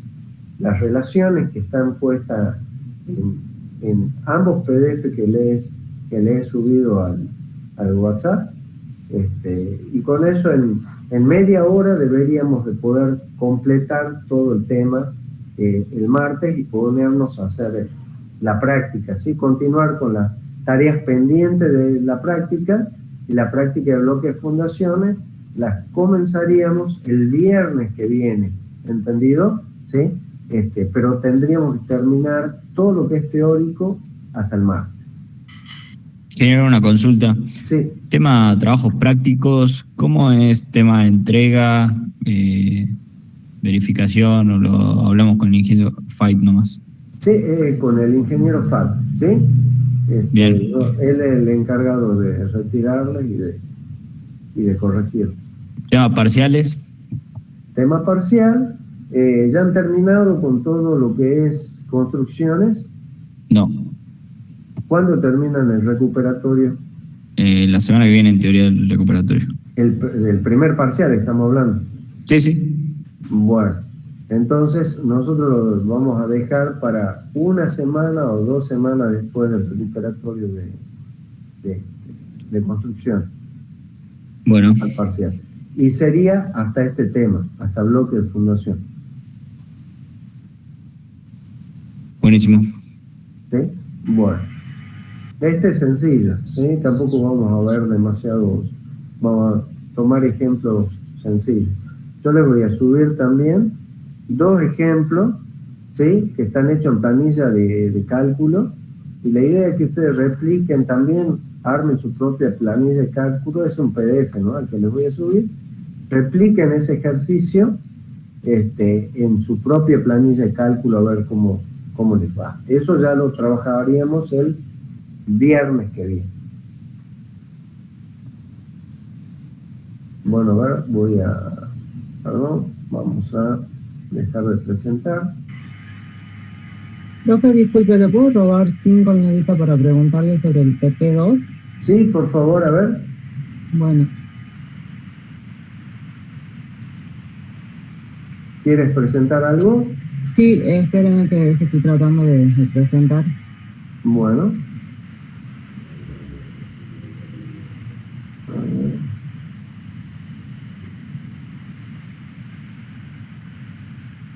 relaciones que están puestas en ambos PDF que les he subido al WhatsApp, y con eso en media hora deberíamos de poder completar todo el tema el martes y ponernos a hacer la práctica, ¿sí? Continuar con las tareas pendientes de la práctica, y la práctica de bloque de fundaciones las comenzaríamos el viernes que viene, ¿entendido? ¿Sí? Pero tendríamos que terminar todo lo que es teórico hasta el martes. Generar una consulta. Sí. Tema trabajos prácticos, ¿cómo es tema de entrega, verificación, o lo hablamos con el ingeniero Fight nomás? Sí, con el ingeniero Fight, ¿sí? Bien. Él es el encargado de retirarla y de corregirla. Tema parciales. Tema parcial, ¿ya han terminado con todo lo que es construcciones? No. ¿Cuándo terminan el recuperatorio? La semana que viene, en teoría, el recuperatorio. Del primer parcial estamos hablando. Sí. Bueno, entonces nosotros lo vamos a dejar para una semana o 2 semanas después del recuperatorio de construcción. Bueno. Al parcial. Y sería hasta este tema, hasta bloque de fundación. Buenísimo. ¿Sí? Bueno. Este es sencillo, ¿sí? Tampoco vamos a ver demasiados, vamos a tomar ejemplos sencillos. Yo les voy a subir también 2 ejemplos, ¿sí? Que están hechos en planilla de cálculo, Y la idea es que ustedes repliquen también, armen su propia planilla de cálculo, es un PDF, ¿no?, al que les voy a subir, repliquen ese ejercicio en su propia planilla de cálculo a ver cómo les va. Eso ya lo trabajaríamos el viernes que viene. Bueno, a ver, vamos a dejar de presentar. Profe, disculpe, ¿le puedo robar 5 minutitos para preguntarle sobre el TP2? Sí, por favor, a ver. Bueno. ¿Quieres presentar algo? Sí, espérenme que se estoy tratando de presentar. Bueno.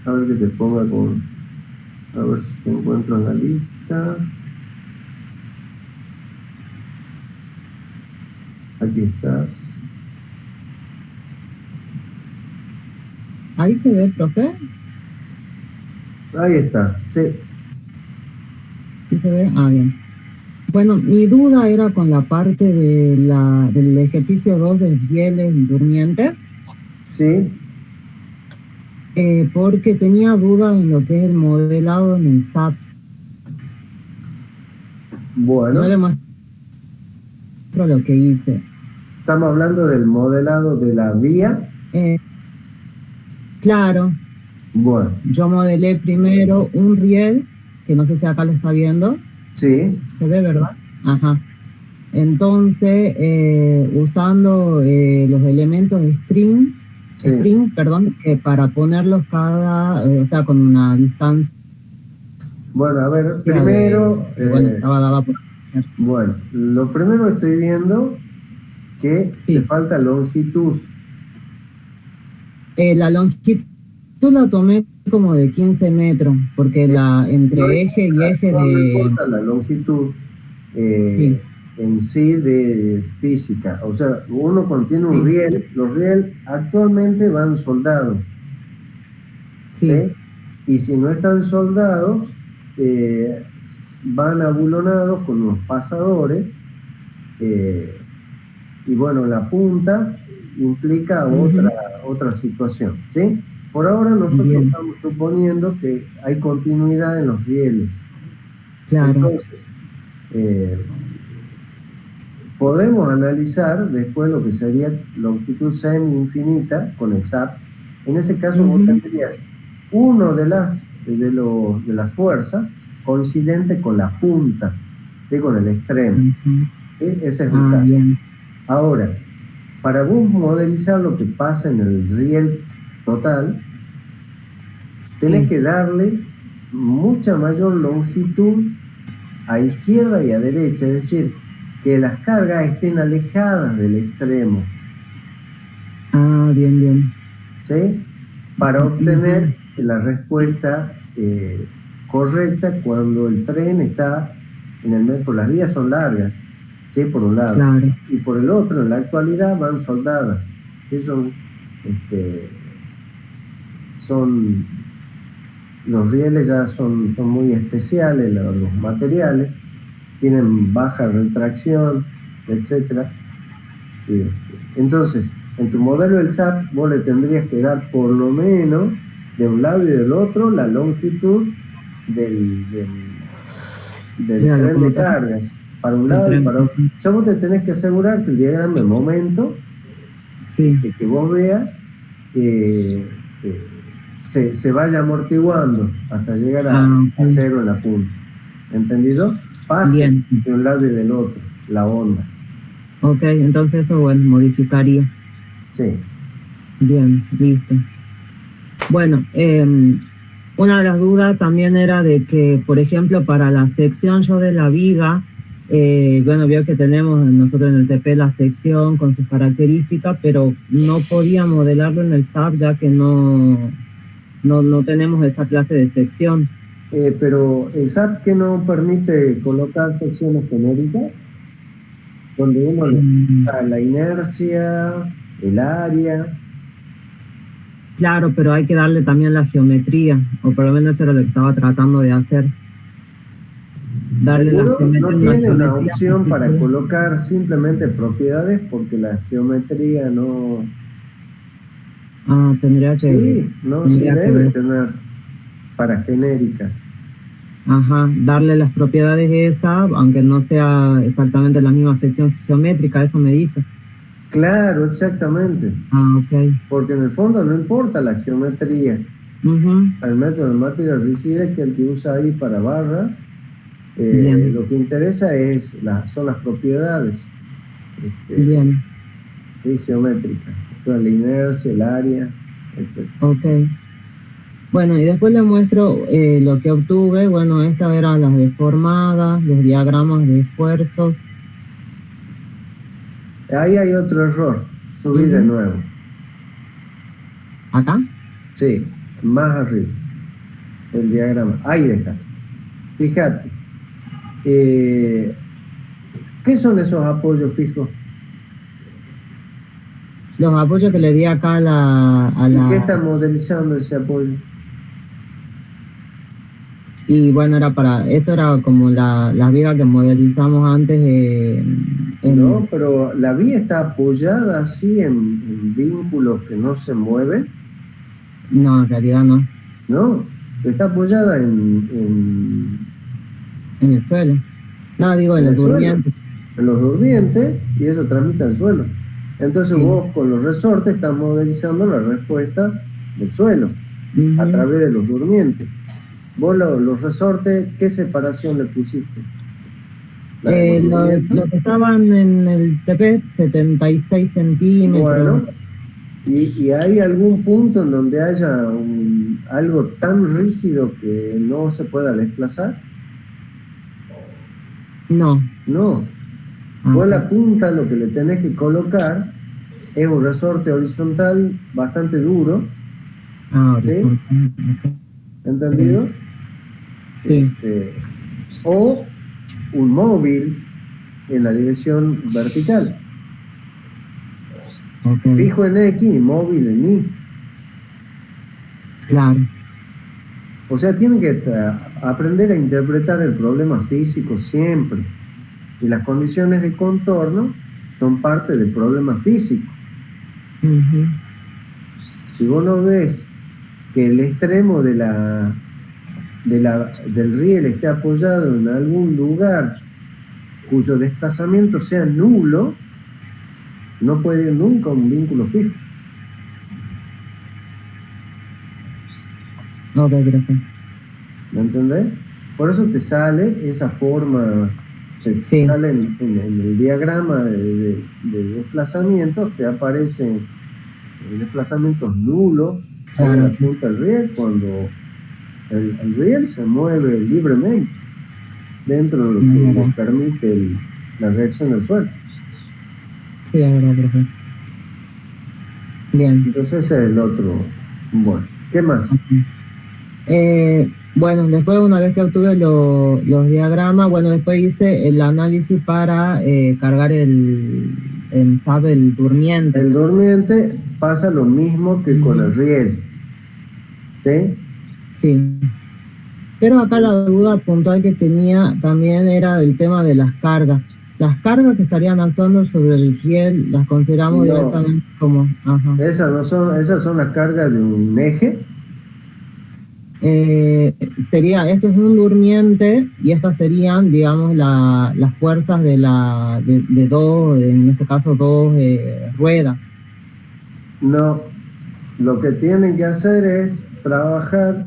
A ver que te ponga a ver si te encuentro en la lista. Aquí estás. ¿Ahí se ve, profe? Ahí está, sí. ¿Sí se ve? Ah, bien. Bueno, mi duda era con la parte del ejercicio 2 de fieles y durmientes. Sí. Porque tenía duda en lo que es el modelado en el SAP. Bueno. No le muestro lo que hice. Estamos hablando del modelado de la vía. Claro. Bueno. Yo modelé primero un riel, que no sé si acá lo está viendo. Sí. Se ve, ¿verdad? Ajá. Entonces, usando los elementos de string, para ponerlos o sea, con una distancia. Bueno, a ver, primero... estaba dada por... Bueno, lo primero estoy viendo que sí. te falta longitud. La longitud la tomé como de 15 metros, porque entre eje y eje no importa la longitud sí. en sí de física. O sea, uno contiene un riel. Los riel actualmente van soldados. Sí. Y si no están soldados, van abulonados con unos pasadores. Y bueno, la punta implica otra situación, ¿sí? Por ahora nosotros estamos suponiendo que hay continuidad en los rieles. Claro. Entonces, podemos analizar después lo que sería longitud semi-infinita con el SAP. En ese caso vos tendrías uno de las fuerzas coincidente con la punta, ¿sí?, con el extremo. ¿Sí? Ese es el caso. Bien. Ahora, para vos modelizar lo que pasa en el riel total, tenés que darle mucha mayor longitud a izquierda y a derecha, es decir, que las cargas estén alejadas del extremo. Bien. ¿Sí? Para obtener la respuesta correcta cuando el tren está en el medio. Las vías son largas, ¿sí?, por un lado. Claro. Y por el otro, en la actualidad, van soldadas. ¿Sí? Los rieles ya son muy especiales, los materiales, tienen baja retracción, etc. Entonces, en tu modelo del SAP, vos le tendrías que dar por lo menos de un lado y del otro la longitud del tren de cargas, para un lado y para otro. Ya vos te tenés que asegurar que el diagrama de momento que vos veas se vaya amortiguando hasta llegar a cero en la punta. ¿Entendido? Pase de un lado y del otro, la onda. Ok, entonces eso, bueno, modificaría. Sí. Bien, listo. Bueno, una de las dudas también era de que, por ejemplo, para la sección de la viga, bueno, veo que tenemos nosotros en el TP la sección con sus características, pero no podía modelarlo en el SAP ya que no tenemos esa clase de sección. Pero el SAP que no permite colocar secciones genéricas, donde uno le da la inercia, el área. Claro, pero hay que darle también la geometría, o por lo menos eso era lo que estaba tratando de hacer. darle la Seguro no geometría, tiene una geometría opción para particular. colocar simplemente propiedades porque la geometría no... Ah, tendría Sí, sí que debe ver. tener para genéricas. Ajá, darle las propiedades esas, aunque no sea exactamente la misma sección geométrica, eso me dice. Claro, exactamente. Ah, ok. Porque en el fondo no importa la geometría. Ujú, El método de materia rígida, que el que usa ahí para barras, bien, lo que interesa son las propiedades bien, sí, geométricas. O sea, la inercia, el área, etc. ok. Bueno, y después le muestro lo que obtuve. Bueno, estas eran las deformadas, los diagramas de esfuerzos. Ahí hay otro error. Subí de Ujú. nuevo. ¿Acá? Sí, más arriba. El diagrama. Ahí deja. Fíjate. ¿Qué son esos apoyos fijos? Los apoyos que le di acá ¿Y qué está modelizando ese apoyo? y bueno, esto era como las vigas que modelizamos antes No, pero la vía está apoyada así en vínculos que no se mueven, no, en realidad no, ¿no? Está apoyada en el suelo. No, digo en en los el suelo, durmientes. en los durmientes, y eso transmite al suelo. Entonces Sí. vos con los resortes estás modelizando la respuesta del suelo a Ujú. través de los durmientes. Vos los resortes, ¿qué separación le pusiste? ¿La de los durmientes? Los que estaban en el TP, 76 centímetros. Bueno, ¿y hay algún punto en donde haya algo tan rígido que no se pueda desplazar? No. No. Ah, Vos ok. la punta lo que le tenés que colocar es un resorte horizontal bastante duro, Ah, ¿sí? horizontal. Ok. ¿Entendido? Sí. O un móvil en la dirección vertical. Ok. Fijo en X y móvil en Y. Claro. O sea, tienen que aprender a interpretar el problema físico siempre. Y las condiciones de contorno son parte del problema físico. Ujú. Si vos no ves que el extremo del riel esté apoyado en algún lugar cuyo desplazamiento sea nulo, no puede ir nunca un vínculo fijo. Ok, profe. ¿Me entendés? Por eso te sale esa forma, te Sí. sale en el diagrama de desplazamientos, te aparecen desplazamientos nulos ahí en Claro. la punta del riel, cuando el riel se mueve libremente dentro de lo que le permite la reacción del suelo. Sí, es verdad, profe. Bien. Entonces ese es el otro. Bueno, ¿qué más? Bueno, después una vez que obtuve los diagramas, bueno, después hice el análisis para cargar en SAP el durmiente. El durmiente pasa lo mismo que con el riel. ¿Sí? Sí. Pero acá la duda puntual que tenía también era el tema de las cargas. Las cargas que estarían actuando sobre el riel las consideramos No. directamente como... Ajá. Esas son las cargas de un eje. Esto es un durmiente y estas serían, digamos, las fuerzas de dos, en este caso, dos ruedas. No, lo que tienen que hacer es trabajar.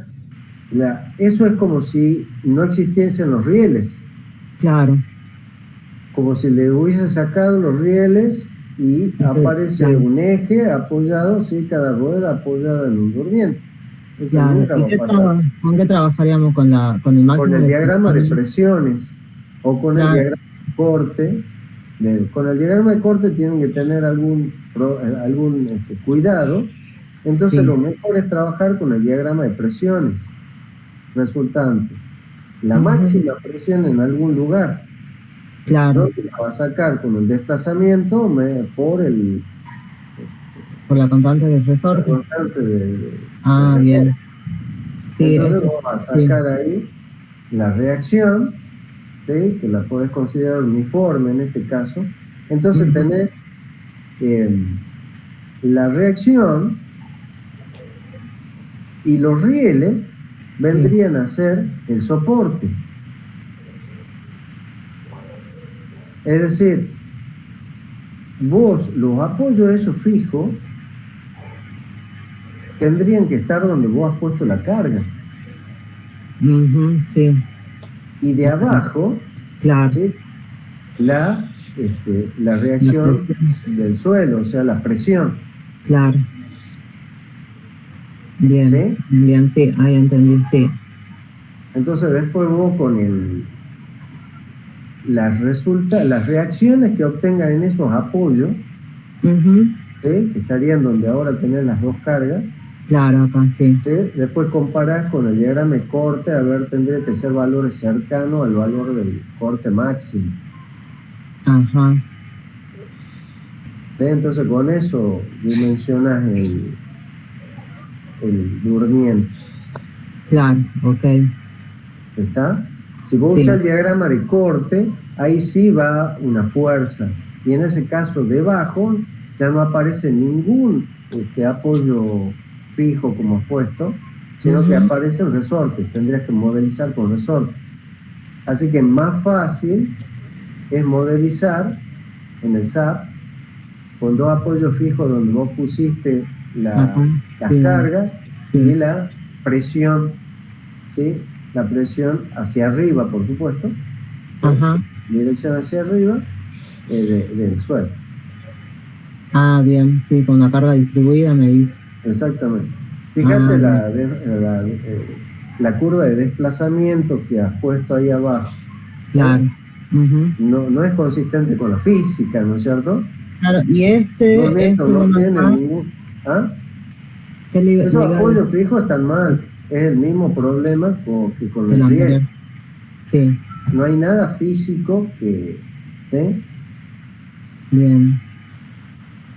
Eso es como si no existiesen los rieles. Claro. Como si le hubiese sacado los rieles y aparece claro. un eje apoyado, sí, cada rueda apoyada en un durmiente. Eso Claro. nunca va a pasar. ¿Con qué trabajaríamos? Con el máximo Con el diagrama de presión. presiones o con Claro. el diagrama de corte. Con el diagrama de corte tienen que tener algún cuidado. Entonces Sí. lo mejor es trabajar con el diagrama de presiones resultante. La máxima presión en algún lugar. Claro. ¿Dónde la va a sacar? Con el desplazamiento por la constante del resorte. la constante del bien. resorte. Sí, Entonces eso. vamos a sacar ahí la reacción ¿sí? Que la podés considerar uniforme en este caso. Entonces tenés la reacción y los rieles vendrían a ser el soporte. Es decir, vos, los apoyos esos fijos, tendrían que estar donde vos has puesto la carga. Sí. Y de abajo, Claro. ¿sí? la reacción del suelo, o sea, la presión. Claro. Bien, ¿Sí? bien, sí, ahí entendí, sí. Entonces después vos con las reacciones que obtengan en esos apoyos, ¿sí? Que estarían donde ahora tenés las dos cargas, claro, acá sí. ¿sí? Después comparás con el diagrama de corte, a ver, tendría que ser valores cercanos al valor del corte máximo. Ajá. ¿Sí? Entonces con eso dimensionas el durmiente. Claro, ok. ¿Está? Si vos Sí. usas el diagrama de corte, ahí sí va una fuerza. Y en ese caso, debajo, ya no aparece ningún apoyo fijo como puesto, sino que aparecen resortes. Tendrías que modelizar con resortes. Así que más fácil es modelizar en el SAP con dos apoyos fijos donde vos pusiste las cargas y la presión, ¿sí? La presión hacia arriba, por supuesto, ¿sí? Dirección hacia arriba del suelo. Ah, bien, sí, con la carga distribuida me dice. Exactamente. Fíjate la curva de desplazamiento que has puesto ahí abajo. Claro. No es consistente con la física, ¿no es cierto? Claro, y no tiene ningún... ¿Ah? Esos apoyos fijos están mal. Es el mismo problema que con el riel. Sí. No hay nada físico que... ¿sí? Bien.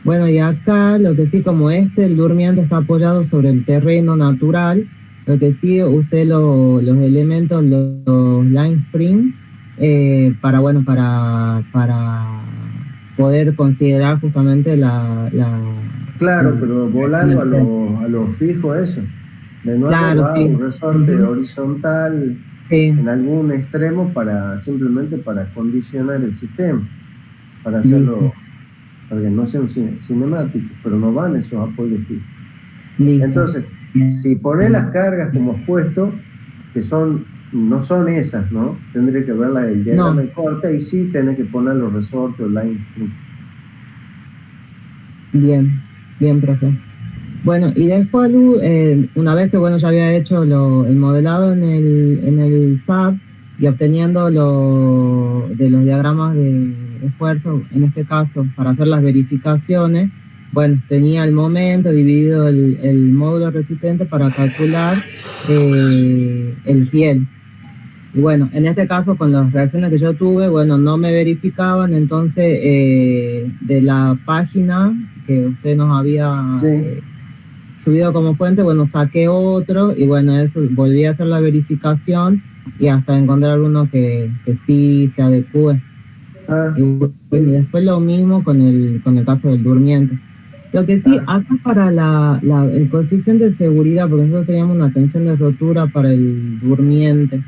Bueno, y acá lo que sí, como el durmiente está apoyado sobre el terreno natural, lo que sí usé los elementos, los line spring, para poder considerar justamente Claro, pero volando a lo fijo eso. De nuevo va un resorte horizontal en algún extremo simplemente para condicionar el sistema, para hacerlo, para que no sean cinemáticos, pero no van esos apoyos fijos. Entonces, si pones las cargas como has puesto, que no son esas, ¿no? Tendría que ver el diagrama de corte y sí tenés que poner los resortes o lines. Bien, profe. Bueno, y después, una vez que ya había hecho el modelado en el SAP y obteniendo de los diagramas de esfuerzo, en este caso, para hacer las verificaciones, tenía el momento dividido el módulo resistente para calcular el riel. Y en este caso, con las reacciones que yo tuve, no me verificaban, entonces de la página que usted nos había subido como fuente, saqué otro y eso, volví a hacer la verificación y hasta encontrar uno que sí se adecue. Y después lo mismo con el caso del durmiente. Lo que sí, acá para el coeficiente de seguridad, porque nosotros teníamos una tensión de rotura para el durmiente.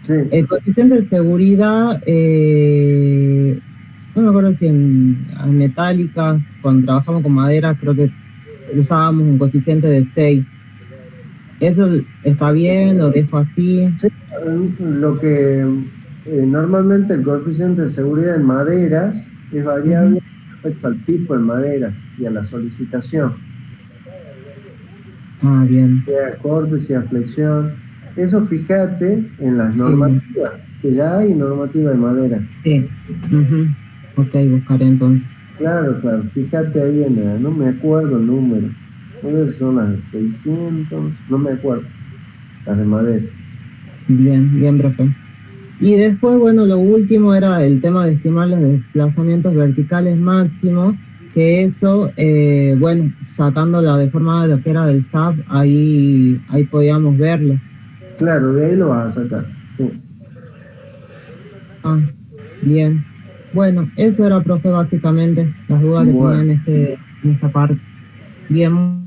Sí. El coeficiente de seguridad, no me acuerdo si en metálica, cuando trabajamos con madera, creo que usábamos un coeficiente de 6. ¿Eso está bien? ¿Lo dejo así? Sí, lo que normalmente el coeficiente de seguridad en maderas es variable respecto al tipo de maderas y a la solicitación. Ah, bien. Sea corte, sea flexión. Eso fíjate en las normativas, que ya hay normativa de madera. Sí. Ok, buscaré entonces. Claro, fíjate ahí no me acuerdo el número. Son las 600, no me acuerdo. Las de madera. Bien, profe. Y después, lo último era el tema de estimar los desplazamientos verticales máximos, que eso, sacando la deformada de lo que era del SAP, ahí podíamos verlo. Claro, de ahí lo vas a sacar, sí. Ah, bien. Bueno, eso era, profe, básicamente, las dudas que Bueno. tenía en esta parte. Bien.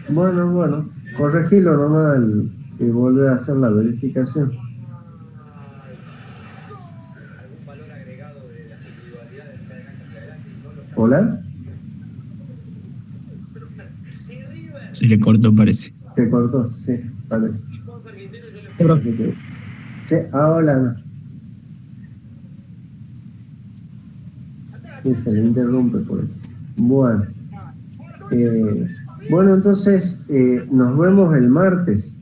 Bueno, corregilo nomás y volver a hacer la verificación. ¿Hola? Se le cortó, parece. Se cortó, sí, vale. Sí, profe. Sí, ahora no. Sí, se le interrumpe por ahí. Bueno. Bueno, entonces nos vemos el martes.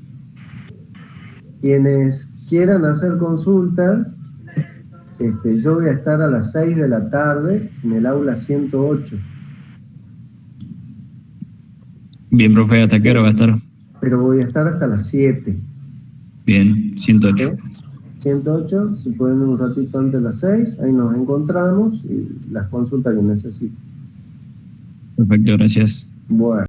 Quienes quieran hacer consulta, yo voy a estar a las 6 de la tarde en el aula 108. Bien, profe, ¿hasta qué hora va a estar? Pero voy a estar hasta las 7. Bien, 108. 108, si pueden un ratito antes de las 6, ahí nos encontramos y las consultas que necesiten. Perfecto, gracias. Bueno.